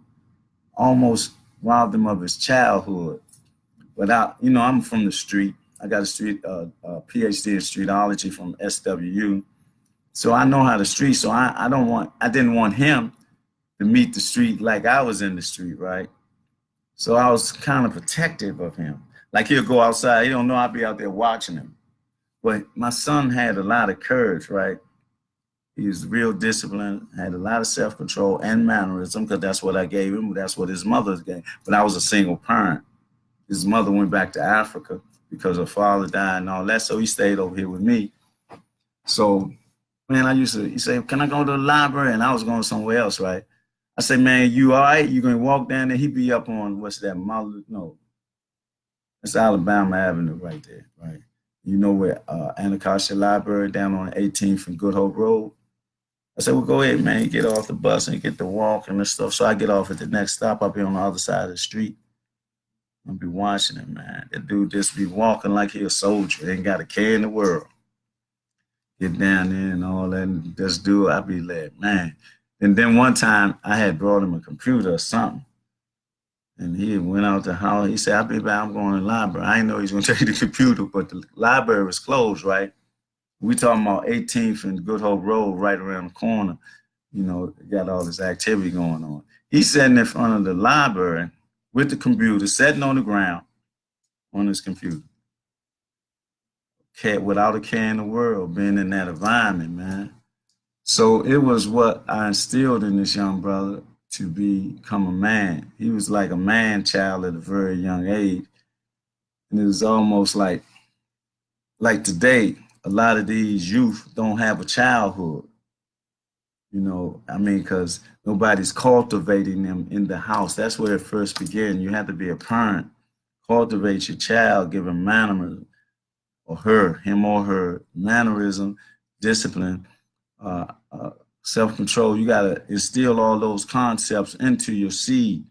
almost robbed him of his childhood. But I'm from the street. I got a PhD in streetology from SWU. So I know how the street, so I didn't want him to meet the street like I was in the street, right? So I was kind of protective of him. Like, he'll go outside, he don't know I'll be out there watching him. But my son had a lot of courage, right? He was real disciplined, had a lot of self-control and mannerism, because that's what I gave him. That's what his mother gave. But I was a single parent. His mother went back to Africa because her father died and all that. So he stayed over here with me. So, man, he said, can I go to the library? And I was going somewhere else, right? I said, man, you all right? You gonna walk down there? He be up on, what's that? No, it's Alabama Avenue right there, right? You know where Anacostia Library down on 18th and Good Hope Road? I said, well, go ahead, man. You get off the bus and you get to walk and stuff. So I get off at the next stop. I'll be on the other side of the street. I'll be watching him, man. That dude just be walking like he a soldier. Ain't got a care in the world. Get down there and all that. And just do it. I be like, man. And then one time I had brought him a computer or something. And he went out the house. He said, I'll be back. I'm going to the library. I didn't know he was going to take the computer, but the library was closed, right? We talking about 18th and Good Hope Road, right around the corner. You know, got all this activity going on. He's sitting in front of the library with the computer, sitting on the ground on his computer. Without a care in the world, being in that environment, man. So it was what I instilled in this young brother to become a man. He was like a man child at a very young age. And it was almost like today, a lot of these youth don't have a childhood. You know, I mean, because nobody's cultivating them in the house. That's where it first began. You have to be a parent, cultivate your child, give him mannerism, him or her mannerism, discipline, self-control. You got to instill all those concepts into your seed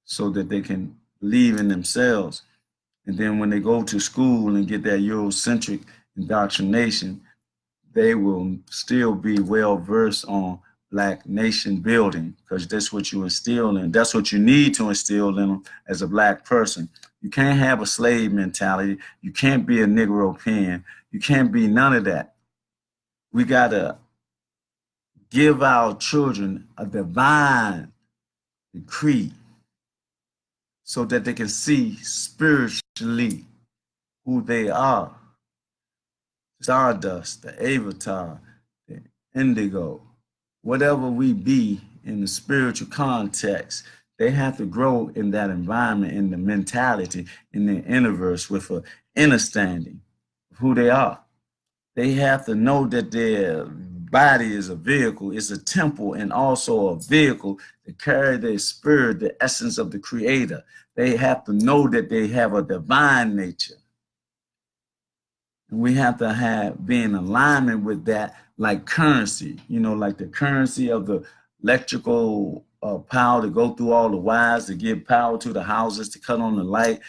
so that they can believe in themselves. And then when they go to school and get that Eurocentric indoctrination, they will still be well versed on Black nation building, because that's what you instill in. That's what you need to instill in them as a Black person. You can't have a slave mentality. You can't be a Negro pen. You can't be none of that. We got to give our children a divine decree so that they can see spiritually who they are. Stardust, the avatar, the indigo, whatever we be in the spiritual context, they have to grow in that environment, in the mentality, in the universe, with an understanding of who they are. They have to know that their body is a vehicle, it's a temple, and also a vehicle to carry their spirit, the essence of the Creator. They have to know that they have a divine nature. And we have to be in alignment with that, like currency, you know, like the currency of the electrical power to go through all the wires to give power to the houses, to cut on the light.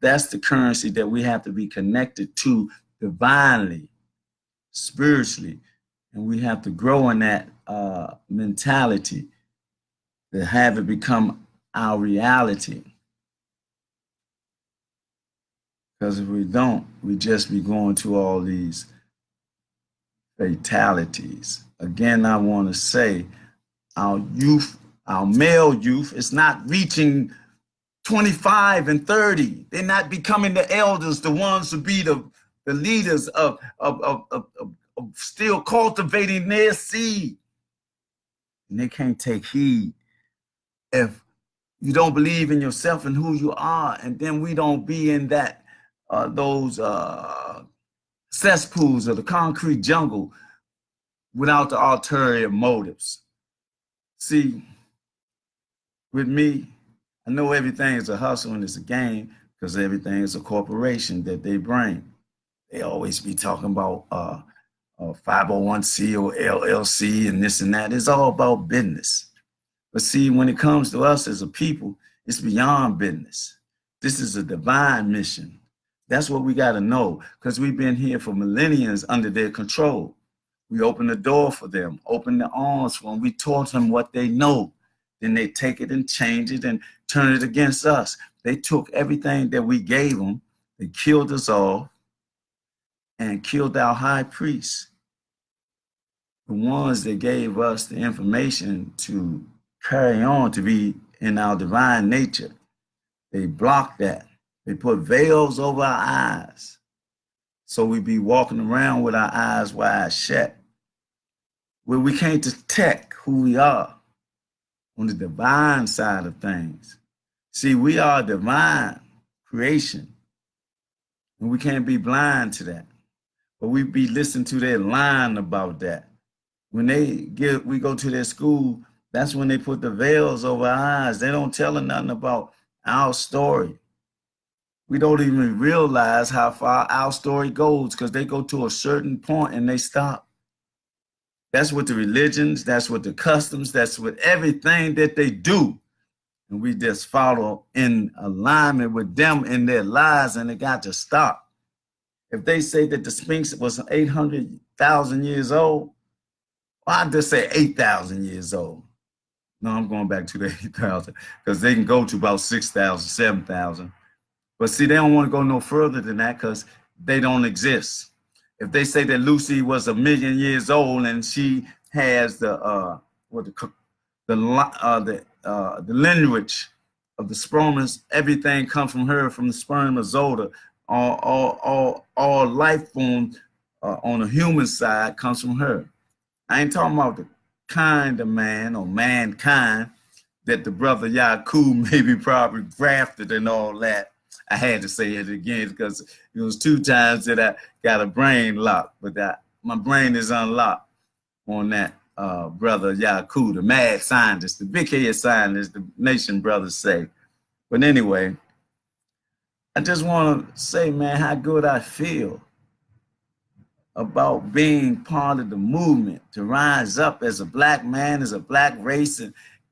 That's the currency that we have to be connected to divinely, spiritually. And we have to grow in that mentality, to have it become our reality. Because if we don't, we just be going to all these fatalities. Again, I want to say our youth, our male youth, is not reaching 25 and 30. They're not becoming the elders, the ones to be the leaders of still cultivating their seed. And they can't take heed if you don't believe in yourself and who you are. And then we don't be in that those cesspools of the concrete jungle without the ulterior motives. See, with me, I know everything is a hustle and it's a game because everything is a corporation that they bring. They always be talking about 501c or LLC and this and that. It's all about business. But see, when it comes to us as a people, it's beyond business. This is a divine mission. That's what we got to know, because we've been here for millenniums under their control. We open the door for them, open the arms for them. We taught them what they know. Then they take it and change it and turn it against us. They took everything that we gave them. They killed us all and killed our high priests, the ones that gave us the information to carry on to be in our divine nature. They blocked that. They put veils over our eyes. So we be walking around with our eyes wide shut, where we can't detect who we are on the divine side of things. See, we are divine creation, and we can't be blind to that. But we be listening to their line about that. When we go to their school, that's when they put the veils over our eyes. They don't tell us nothing about our story. We don't even realize how far our story goes because they go to a certain point and they stop. That's what the religions, that's what the customs, that's what everything that they do. And we just follow in alignment with them in their lives, and it got to stop. If they say that the Sphinx was 800,000 years old, well, I just say 8,000 years old. No, I'm going back to the 8,000 because they can go to about 6,000, 7,000. But see, they don't want to go no further than that because they don't exist. If they say that Lucy was 1,000,000 years old and she has the lineage of the sperms, everything comes from her, from the spermatozoa. All life forms on the human side comes from her. I ain't talking about the kind of man or mankind that the brother Yakub maybe probably grafted and all that. I had to say it again because it was 2 times that I got a brain lock, but my brain is unlocked on that brother Yakub, the mad scientist, the big head scientist, the nation brothers say. But anyway, I just want to say, man, how good I feel about being part of the movement to rise up as a black man, as a black race,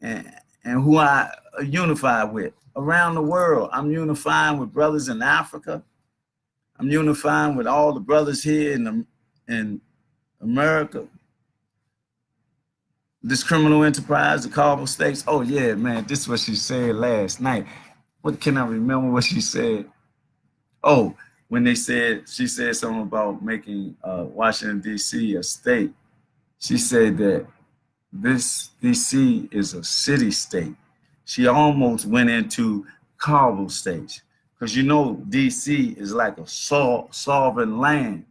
and who I unify with around the world. I'm unifying with brothers in Africa. I'm unifying with all the brothers here in America. This criminal enterprise, the Carbon States. Oh yeah, man, this is what she said last night. What can I remember what she said? Oh, when she said something about making Washington, D.C. a state. She said that this D.C. is a city state. She almost went into Carbon States because you know D.C. is like a sovereign land.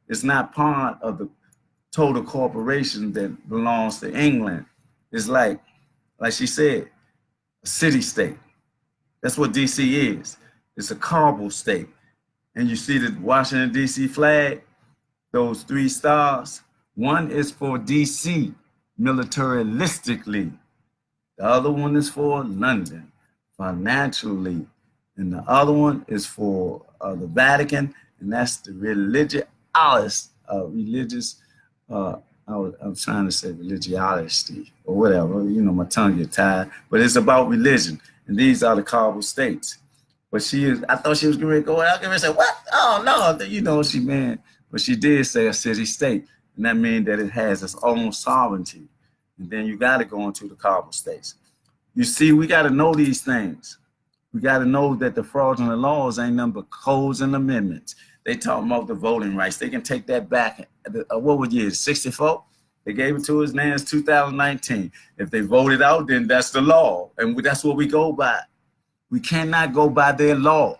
It's not part of the total corporation that belongs to England. It's like she said, a city state. That's what D.C. is. It's a Carbon state. And you see the Washington, D.C. flag, those 3 stars. One is for D.C. militaristically. The other one is for London financially. And the other one is for the Vatican, and that's the religious, I'm trying to say religiosity or whatever, you know, my tongue get tired, but it's about religion. And these are the Carbon states. But I thought she was going to go out there and say, what? Oh, no, you know, but she did say a city state. And that means that it has its own sovereignty. and then you got to go into the carbon states. You see, we got to know these things. We got to know that the fraudulent laws ain't nothing but codes and amendments. They talk about the voting rights. They can take that back. What was year? 64? They gave it to us. Now it's 2019. If they voted out, then that's the law. And that's what we go by. We cannot go by their law.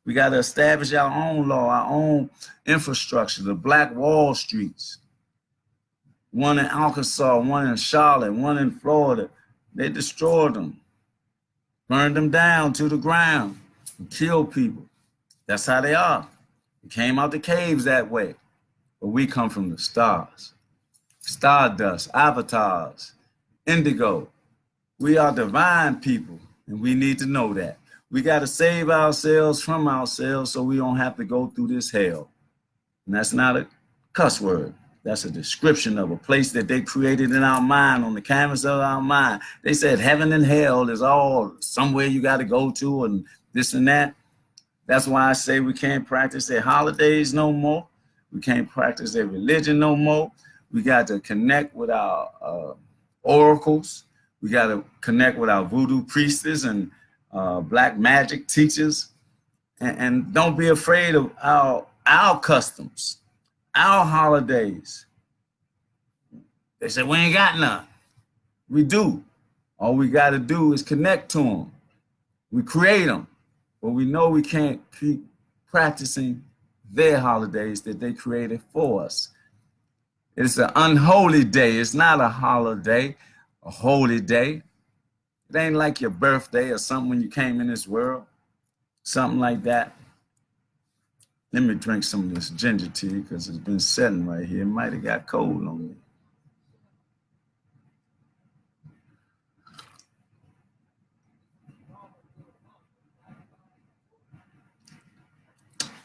We got to establish our own law, our own infrastructure, the Black Wall Streets. One in Arkansas, one in Charlotte, one in Florida. They destroyed them, burned them down to the ground, and killed people. That's how they are. They came out the caves that way. But we come from the stars. Stardust, avatars, indigo. We are divine people, and we need to know that. We got to save ourselves from ourselves so we don't have to go through this hell. And that's not a cuss word. That's a description of a place that they created in our mind, on the canvas of our mind. They said heaven and hell is all somewhere you got to go to and this and that. That's why I say we can't practice their holidays no more. We can't practice their religion no more. We got to connect with our oracles. We got to connect with our voodoo priestess and black magic teachers. And don't be afraid of our customs, our holidays. They say, we ain't got none. We do. All we got to do is connect to them. We create them. But we know we can't keep practicing their holidays that they created for us. It's an unholy day. It's not a holiday, a holy day. It ain't like your birthday or something when you came in this world, something like that. Let me drink some of this ginger tea because it's been setting right here. It might have got cold on me.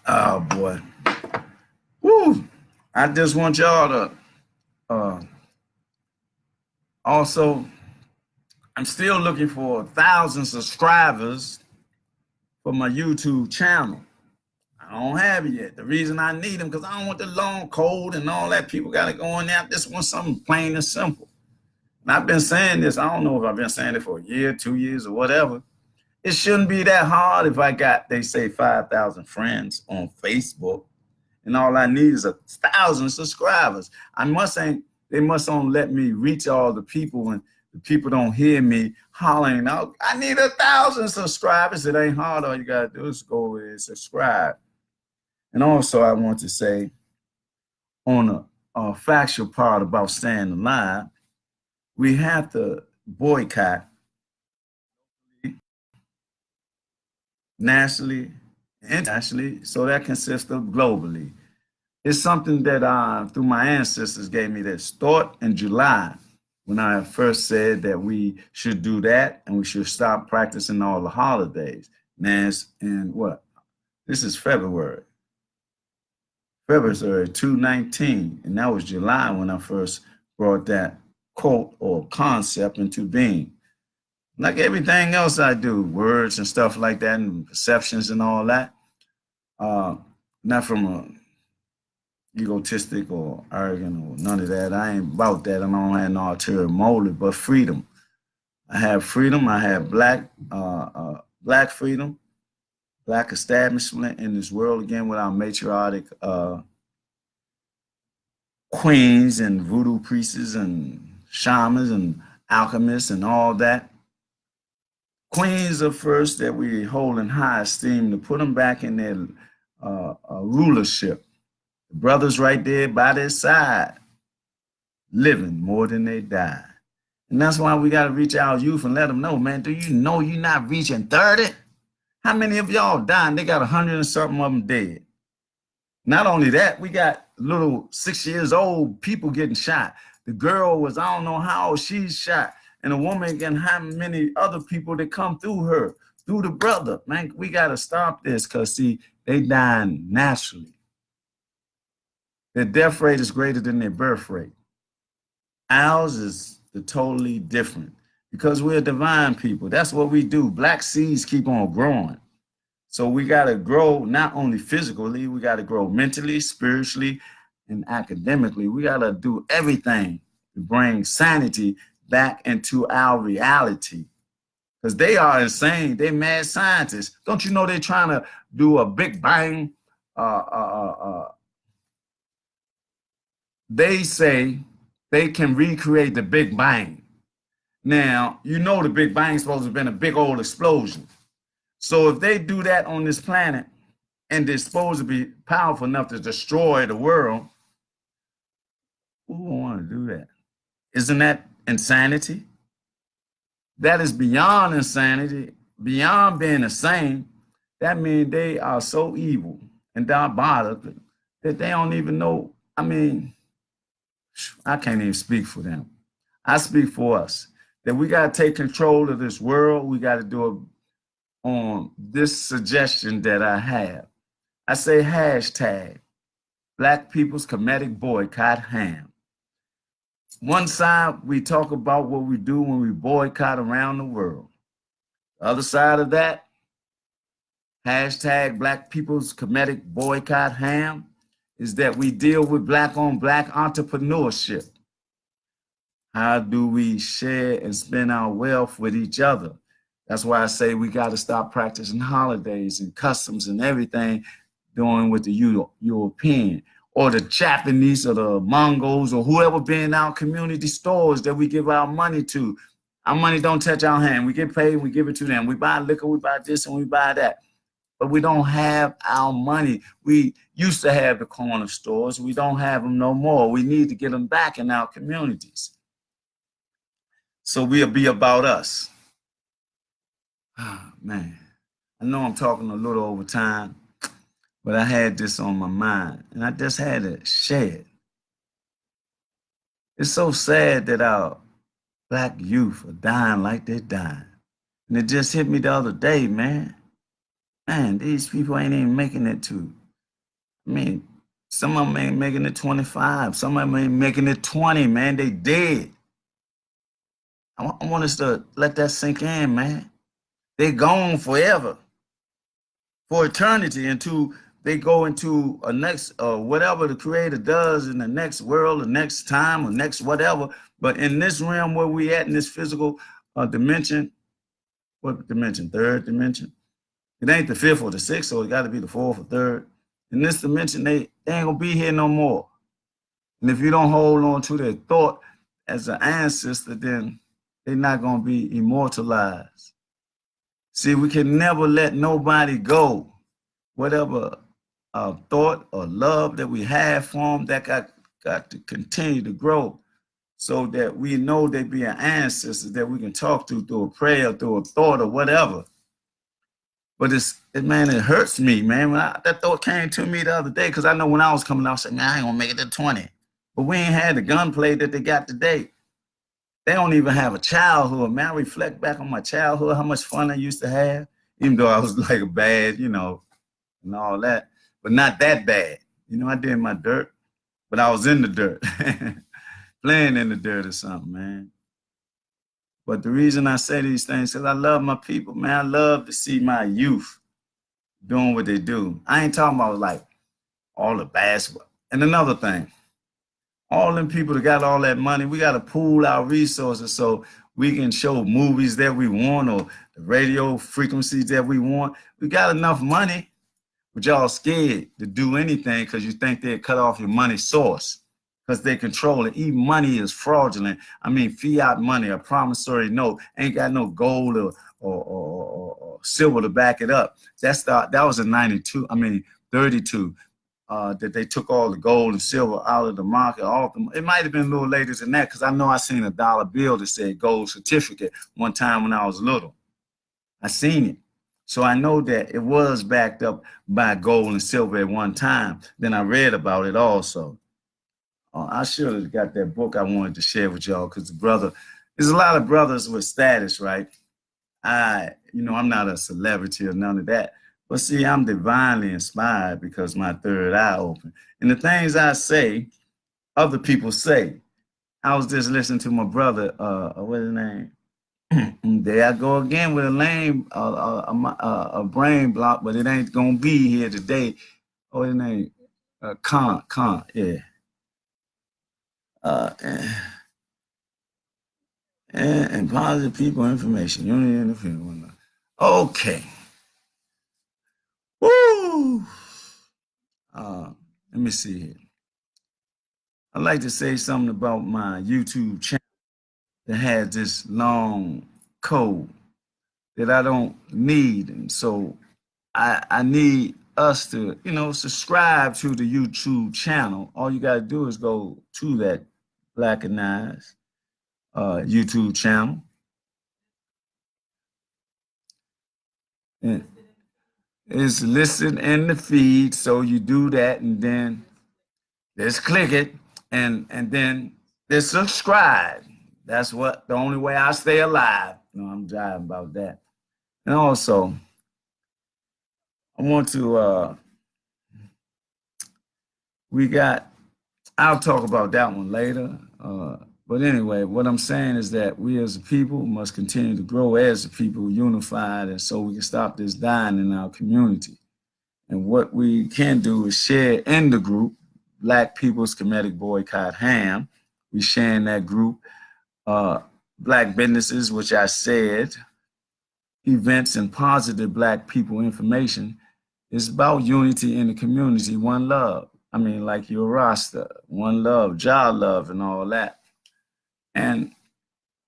Oh boy. Woo. I just want y'all to also, I'm still looking for 1,000 subscribers for my YouTube channel. I don't have it yet. The reason I need them, because I don't want the long code and all that. People got to go in there. I just want something plain and simple. And I've been saying this. I don't know if I've been saying it for a year, 2 years, or whatever. It shouldn't be that hard if I got, they say, 5,000 friends on Facebook, and all I need is 1,000 subscribers. They must only let me reach all the people when the people don't hear me hollering out, I need 1,000 subscribers. It ain't hard. All you got to do is go over and subscribe. And also I want to say on a factual part about staying alive, we have to boycott nationally, internationally, so that consists of globally. It's something that through my ancestors gave me this thought in July when I first said that we should do that and we should stop practicing all the holidays. Now it's in what? This is February 2/19, and that was July when I first brought that quote or concept into being. Like everything else I do, words and stuff like that, and perceptions and all that, not from a egotistic or arrogant or none of that. I ain't about that, and I don't have no ulterior motive, but freedom. I have freedom. I have black freedom, black establishment in this world, again, with our matriarchic queens and voodoo priests and shamans and alchemists and all that. Queens are first that we hold in high esteem, to put them back in their rulership. The brothers right there by their side, living more than they died. And that's why we got to reach our youth and let them know, man, do you know you're not reaching 30? How many of y'all dying? They got 100 and something of them dead. Not only that, we got little 6 years old people getting shot. The girl was, I don't know how she's shot. And a woman and how many other people that come through her, through the brother. Man, we got to stop this because, see, they dying naturally. Their death rate is greater than their birth rate. Ours is totally different because we're divine people. That's what we do. Black seeds keep on growing. So we got to grow not only physically, we got to grow mentally, spiritually, and academically. We got to do everything to bring sanity back into our reality. Because they are insane. They mad scientists. Don't you know they're trying to do a Big Bang? They say they can recreate the Big Bang. Now, you know the Big Bang is supposed to have been a big old explosion. So if they do that on this planet and they're supposed to be powerful enough to destroy the world, who would want to do that? Isn't that insanity? That is beyond insanity, beyond being insane. That means they are so evil and diabolical that they don't even know. I mean, I can't even speak for them. I speak for us that we got to take control of this world. We got to do it on this suggestion that I have. I say hashtag Black People's Comedic Boycott Ham. One side, we talk about what we do when we boycott around the world. The other side of that, hashtag Black People's Comedic Boycott Ham, is that we deal with black on black entrepreneurship. How do we share and spend our wealth with each other? That's why I say we got to stop practicing holidays and customs and everything doing with the European or the Japanese or the Mongols or whoever be in our community stores that we give our money to. Our money don't touch our hand. We get paid, we give it to them. We buy liquor, we buy this, and we buy that. But we don't have our money. We used to have the corner stores. We don't have them no more. We need to get them back in our communities. So we'll be about us. Oh, man, I know I'm talking a little over time, but I had this on my mind, and I just had to share it. It's so sad that our Black youth are dying like they're dying. And it just hit me the other day, man. Man, these people ain't even making it to, I mean, some of them ain't making it 25. Some of them ain't making it 20, man. They dead. I want us to let that sink in, man. They're gone forever, for eternity, until they go into a next, whatever the creator does in the next world, the next time, or next whatever. But in this realm where we at, in this physical dimension, what dimension? Third dimension? It ain't the fifth or the sixth, so it got to be the fourth or third. In this dimension, they ain't going to be here no more. And if you don't hold on to their thought as an ancestor, then they're not going to be immortalized. See, we can never let nobody go. Whatever thought or love that we have for them, that got to continue to grow so that we know they be an ancestor that we can talk to through a prayer, through a thought or whatever. But man, it hurts me, man. When that thought came to me the other day, because I know when I was coming out, I said, man, I ain't gonna make it to 20. But we ain't had the gunplay that they got today. They don't even have a childhood, man. I reflect back on my childhood, how much fun I used to have, even though I was like a bad, and all that, but not that bad. I did my dirt, but I was in the dirt, playing in the dirt or something, man. But the reason I say these things is I love my people, man. I love to see my youth doing what they do. I ain't talking about like all the basketball. And another thing, all them people that got all that money, we got to pool our resources so we can show movies that we want or the radio frequencies that we want. We got enough money, but y'all scared to do anything because you think they'll cut off your money source because they control it. Even money is fraudulent. I mean, fiat money, a promissory note, ain't got no gold or silver to back it up. That was in 32. That they took all the gold and silver out of the market. It might have been a little later than that because I know I seen a dollar bill that said gold certificate one time when I was little. I seen it. So I know that it was backed up by gold and silver at one time. Then I read about it also. I should have got that book I wanted to share with y'all because there's a lot of brothers with status, right? I'm not a celebrity or none of that. But see, I'm divinely inspired because my third eye open. And the things I say, other people say. I was just listening to my brother, what's his name? There I go again with a lame, a brain block, but it ain't gonna be here today. What's his name? Khan, yeah. and positive people information. Unity in the field. Okay. Woo! Uh, Let me see here. I'd like to say something about my YouTube channel that has this long code that I don't need. And so I need us to, subscribe to the YouTube channel. All you got to do is go to that Blackanized YouTube channel. And it's listed in the feed. So you do that and then just click it and then just subscribe. That's the only way I stay alive. I'm jiving about that. And also, I want to I'll talk about that one later. But anyway, what I'm saying is that we as a people must continue to grow as a people, unified, and so we can stop this dying in our community. And what we can do is share in the group, Black People's Comedic Boycott Ham. We share in that group Black businesses, which I said, events and positive Black people information. It's about unity in the community, one love. I mean, like your Rasta, one love, Jah love, and all that. And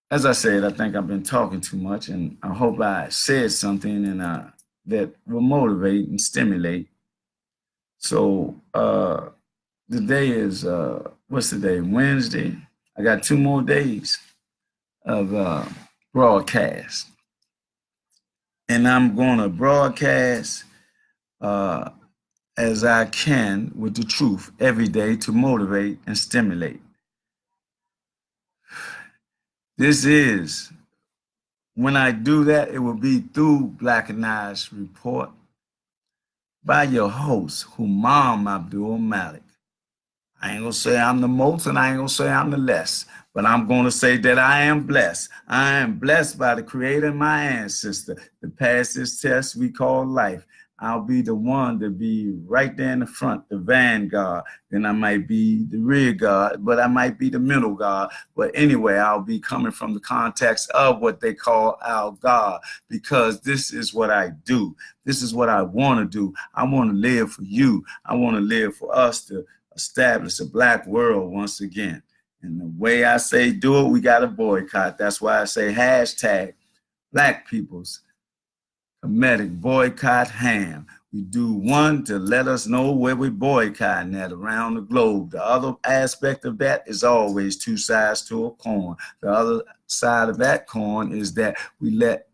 as I said, I think I've been talking too much, and I hope I said something that will motivate and stimulate. So the day is, what's the day? Wednesday. I got 2 more days of broadcast. And I'm going to broadcast as I can with the truth every day to motivate and stimulate. This is, when I do that, it will be through Blackanized Report by your host, Humam Abdulmalik. I ain't gonna say I'm the most and I ain't gonna say I'm the less, but I'm gonna say that I am blessed. I am blessed by the creator and my ancestor to pass this test we call life. I'll be the one to be right there in the front, the vanguard. Then I might be the rear guard, but I might be the middle guard. But anyway, I'll be coming from the context of what they call our God, because this is what I do. This is what I want to do. I want to live for you. I want to live for us to establish a Black world once again. And the way I say do it, we got to boycott. That's why I say hashtag Black People's Comedic Boycott Ham. We do one to let us know where we're boycotting at around the globe. The other aspect of that is always 2 sides to a coin. The other side of that coin is that we let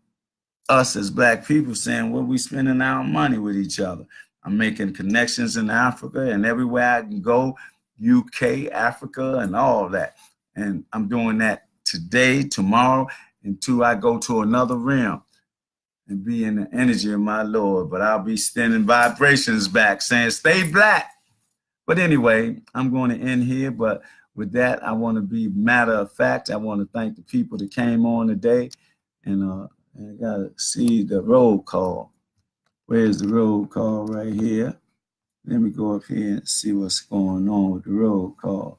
us as Black people saying where we spending our money with each other. I'm making connections in Africa and everywhere I can go, UK, Africa, and all that. And I'm doing that today, tomorrow, until I go to another realm and be in the energy of my Lord. But I'll be sending vibrations back saying, stay Black. But anyway, I'm going to end here. But with that, I want to be matter of fact. I want to thank the people that came on today. And I got to see the roll call. Where's the roll call? Right here. Let me go up here and see what's going on with the roll call.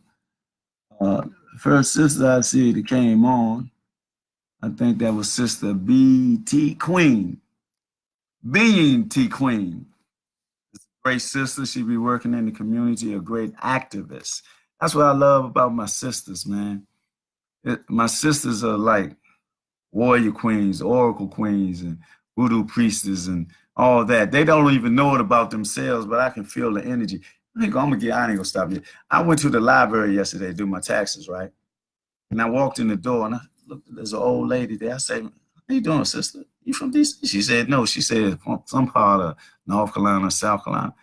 First sister I see that came on, I think that was Sister B.T. Queen. B.T. Queen. Great sister. She be working in the community, a great activist. That's what I love about my sisters, man. My sisters are like warrior queens, oracle queens, and voodoo priestess, and all that. They don't even know it about themselves, but I can feel the energy. I ain't gonna stop you. I went to the library yesterday to do my taxes, right? And I walked in the door and I looked, there's an old lady there. I said, how you doing, sister? You from DC? She said, no. She said, from some part of North Carolina, South Carolina.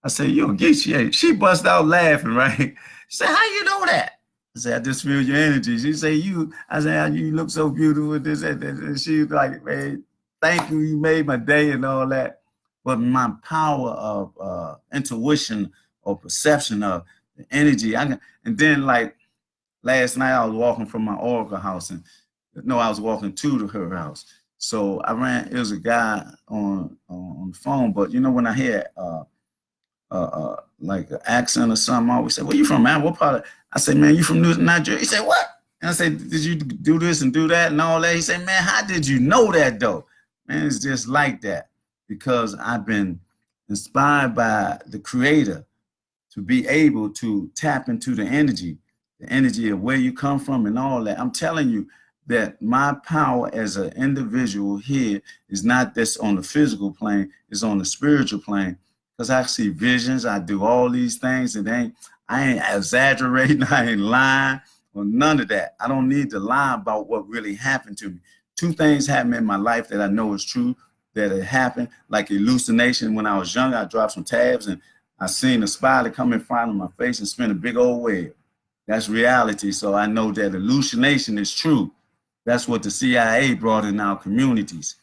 I said, you a geek? She bust out laughing, right? She said, how you know that? I said, I just feel your energy. She said, I said, you look so beautiful. This and that. And she was like, man, thank you. You made my day and all that. But my power of intuition or perception of the energy. And then like last night I was walking from my oracle house and I was walking to her house. So it was a guy on the phone, but when I hear like an accent or something, I always say, where you from, man? What part of, I say, man, you from Nigeria? He said, what? And I say, did you do this and do that and all that? He said, man, how did you know that though? Man, it's just like that because I've been inspired by the creator to be able to tap into the energy of where you come from and all that. I'm telling you that my power as an individual here is not this on the physical plane, it's on the spiritual plane. Because I see visions, I do all these things, and I ain't exaggerating, I ain't lying, or none of that. I don't need to lie about what really happened to me. Two things happened in my life that I know is true, that it happened, like hallucination. When I was young, I dropped some tabs and I seen a spider come in front of my face and spin a big old web. That's reality. So I know that hallucination is true. That's what the CIA brought in our communities.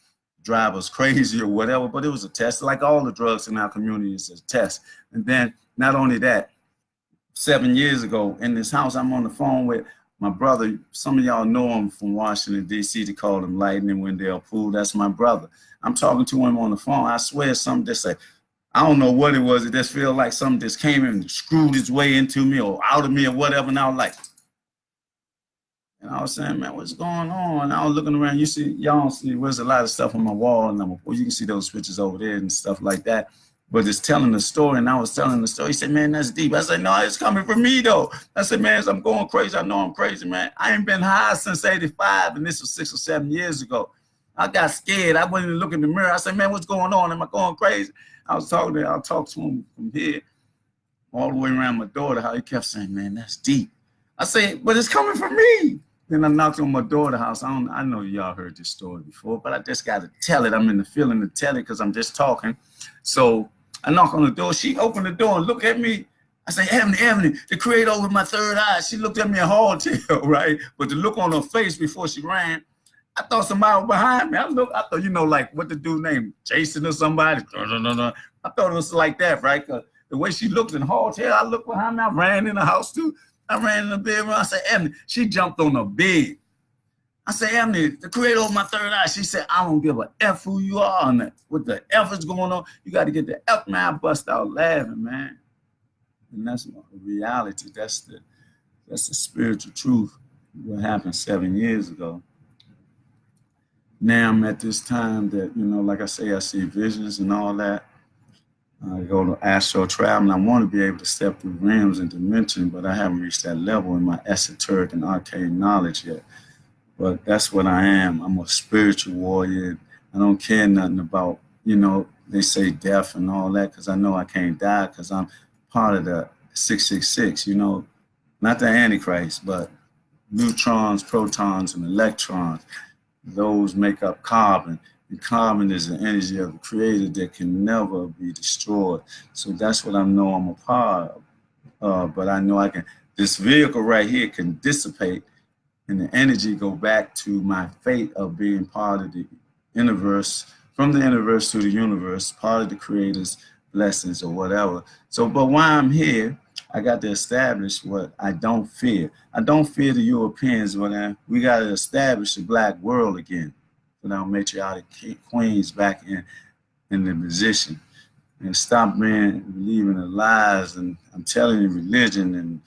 Drive us crazy or whatever, but it was a test. Like all the drugs in our community is a test. And then not only that, 7 years ago in this house, I'm on the phone with my brother. Some of y'all know him from Washington, D.C. They call him Lightning Wendell Poole. That's my brother. I'm talking to him on the phone. I swear something just like, I don't know what it was. It just feels like something just came and screwed its way into me or out of me or whatever. And I was like, and I was saying, man, what's going on? I was looking around. You see, y'all don't see, there's a lot of stuff on my wall. And you can see those pictures over there and stuff like that. But it's telling the story. And I was telling the story. He said, man, that's deep. I said, no, it's coming from me, though. I said, man, I'm going crazy. I know I'm crazy, man. I ain't been high since 85. And this was 6 or 7 years ago. I got scared. I went and looked in the mirror. I said, man, what's going on? Am I going crazy? I'll talk to him from here all the way around my daughter, how he kept saying, man, that's deep. I said, but it's coming from me. Then I knocked on my daughter's house. I know y'all heard this story before, but I just got to tell it. I'm in the feeling to tell it because I'm just talking. So I knock on the door. She opened the door and looked at me. I said, Ebony, the creator over my third eye. She looked at me in hardtail, right? But the look on her face before she ran, I thought somebody was behind me. I thought, you know, like what the dude named Jason or somebody. I thought it was like that, right? The way she looked in hardtail, I looked behind me. I ran in the house too. I ran in the bedroom. I said, Ebony, she jumped on the bed. I said, Ebony, the creator of my third eye. She said, I don't give a F who you are and what the F is going on. You got to get the F, man. I bust out laughing, man. And that's reality. That's the spiritual truth. What happened 7 years ago. Now I'm at this time that, you know, like I say, I see visions and all that. I go to astral travel, and I want to be able to step through realms and dimensions, but I haven't reached that level in my esoteric and arcane knowledge yet. But that's what I am. I'm a spiritual warrior. I don't care nothing about, you know, they say death and all that, because I know I can't die because I'm part of the 666, you know, not the Antichrist, but neutrons, protons, and electrons. Those make up carbon. And carbon is the energy of the creator that can never be destroyed. So that's what I know I'm a part of. But I know I can, this vehicle right here can dissipate and the energy go back to my fate of being part of the universe, from the universe to the universe, part of the creator's blessings or whatever. So, but while I'm here, I got to establish what I don't fear. I don't fear the Europeans, but we got to establish the black world again. Put our matriarchic queens back in the position and stop believing the lies. And I'm telling you, religion and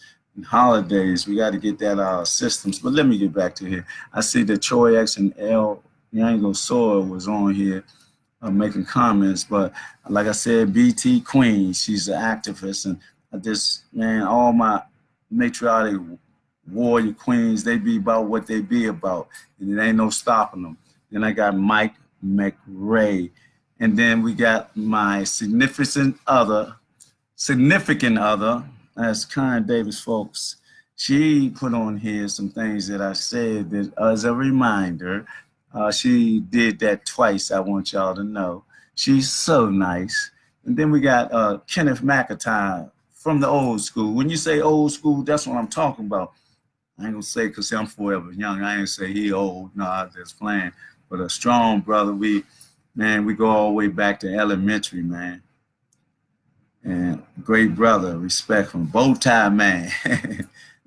holidays, we got to get that out of our systems. But let me get back to here. I see that Troy X and L Yango Soil was on here making comments. But like I said, BT Queen, she's an activist. And I just, man, all my matriarchic warrior queens, they be about what they be about. And it ain't no stopping them. Then I got Mike McRae. And then we got my significant other, as Karen Davis folks. She put on here some things that I said that as a reminder. She did that twice, I want y'all to know. She's so nice. And then we got Kenneth McIntyre from the old school. When you say old school, that's what I'm talking about. I ain't gonna say because I'm forever young. I ain't say he old. No, I just playing. But a strong brother. We go all the way back to elementary, man. And great brother, respect from Bow Tie Man.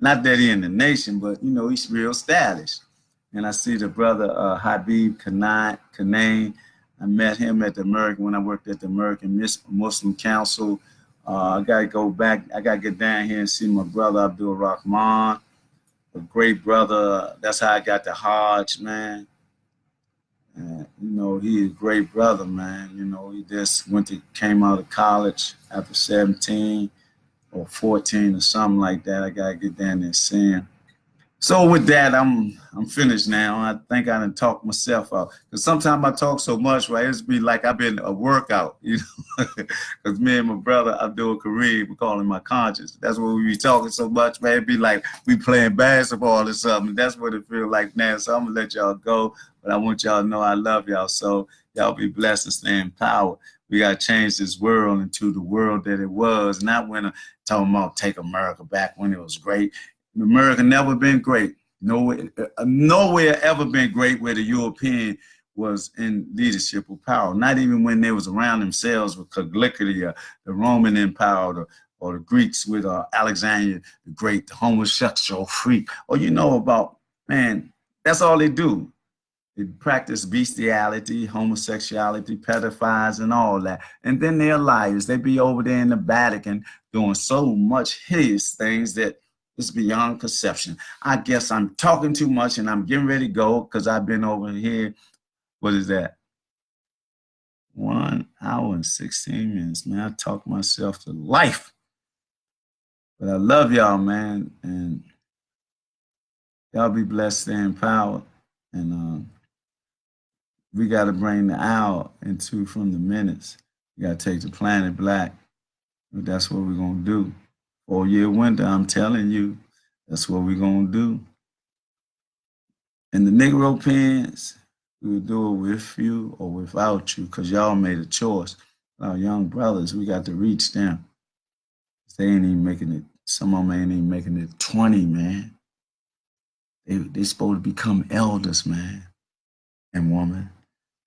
Not that he in the nation, but you know, he's real stylish. And I see the brother Habib Kanane. I met him at the American, when I worked at the American Muslim Council. I gotta go back. I gotta get down here and see my brother Abdul Rahman. a great brother. That's how I got the Hodge, man. And, you know, he a great brother, man. You know, he just came out of college after 17 or 14 or something like that. I gotta get down there and see him. So with that, I'm finished now. I think I done talked myself out. Because sometimes I talk so much, right? It's be like I've been a workout, you know. Because me and my brother Abdul Kareem, we call him my conscience. That's what we be talking so much, man. It be like we playing basketball or something. That's what it feel like now. So I'm gonna let y'all go. But I want y'all to know I love y'all. So y'all be blessed and stay in power. We gotta change this world into the world that it was, not when talking about take America back when it was great. America never been great. Nowhere ever been great where the European was in leadership or power. Not even when they was around themselves with Caligula, the Roman Empire, or the Greeks with Alexander the Great, the homosexual freak. Or you know about, man, that's all they do. They practice bestiality, homosexuality, pedophiles, and all that. And then they're liars. They be over there in the Vatican doing so much hideous things that it's beyond conception. I guess I'm talking too much and I'm getting ready to go because I've been over here. What is that? 1 hour and 16 minutes, man. I talk myself to life. But I love y'all, man. And y'all be blessed, stay in power. And we got to bring the hour into from the minutes. We got to take the planet black. But that's what we're going to do. 4-year winter, I'm telling you, that's what we're going to do. And the Negro pens, we will do it with you or without you because y'all made a choice. Our young brothers, we got to reach them. They ain't even making it, some of them ain't even making it 20, man. They supposed to become elders, man, and woman.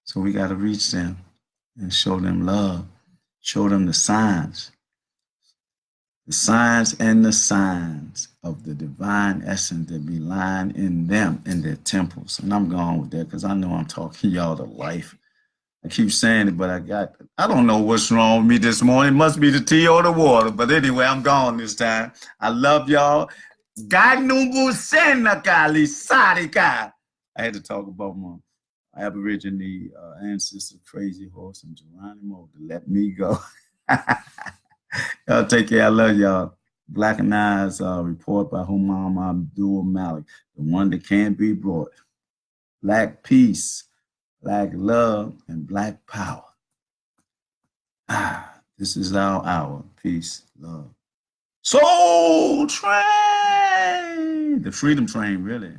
So we got to reach them and show them love, show them the signs and the signs of the divine essence that be lying in them in their temples. And I'm going with that because I know I'm talking y'all to life. I keep saying it, but I don't know what's wrong with me this morning. It must be the tea or the water. But anyway, I'm gone this time. I love y'all. Ganumbu Senakali Sarika. I had to talk about my Aborigine ancestor, Crazy Horse, and Geronimo to let me go. Y'all take care. I love y'all. Blackanized report by Humam Abdulmalik, the one that can't be brought. Black peace, black love, and black power. This is our hour. Peace, love. Soul Train! The freedom train, really.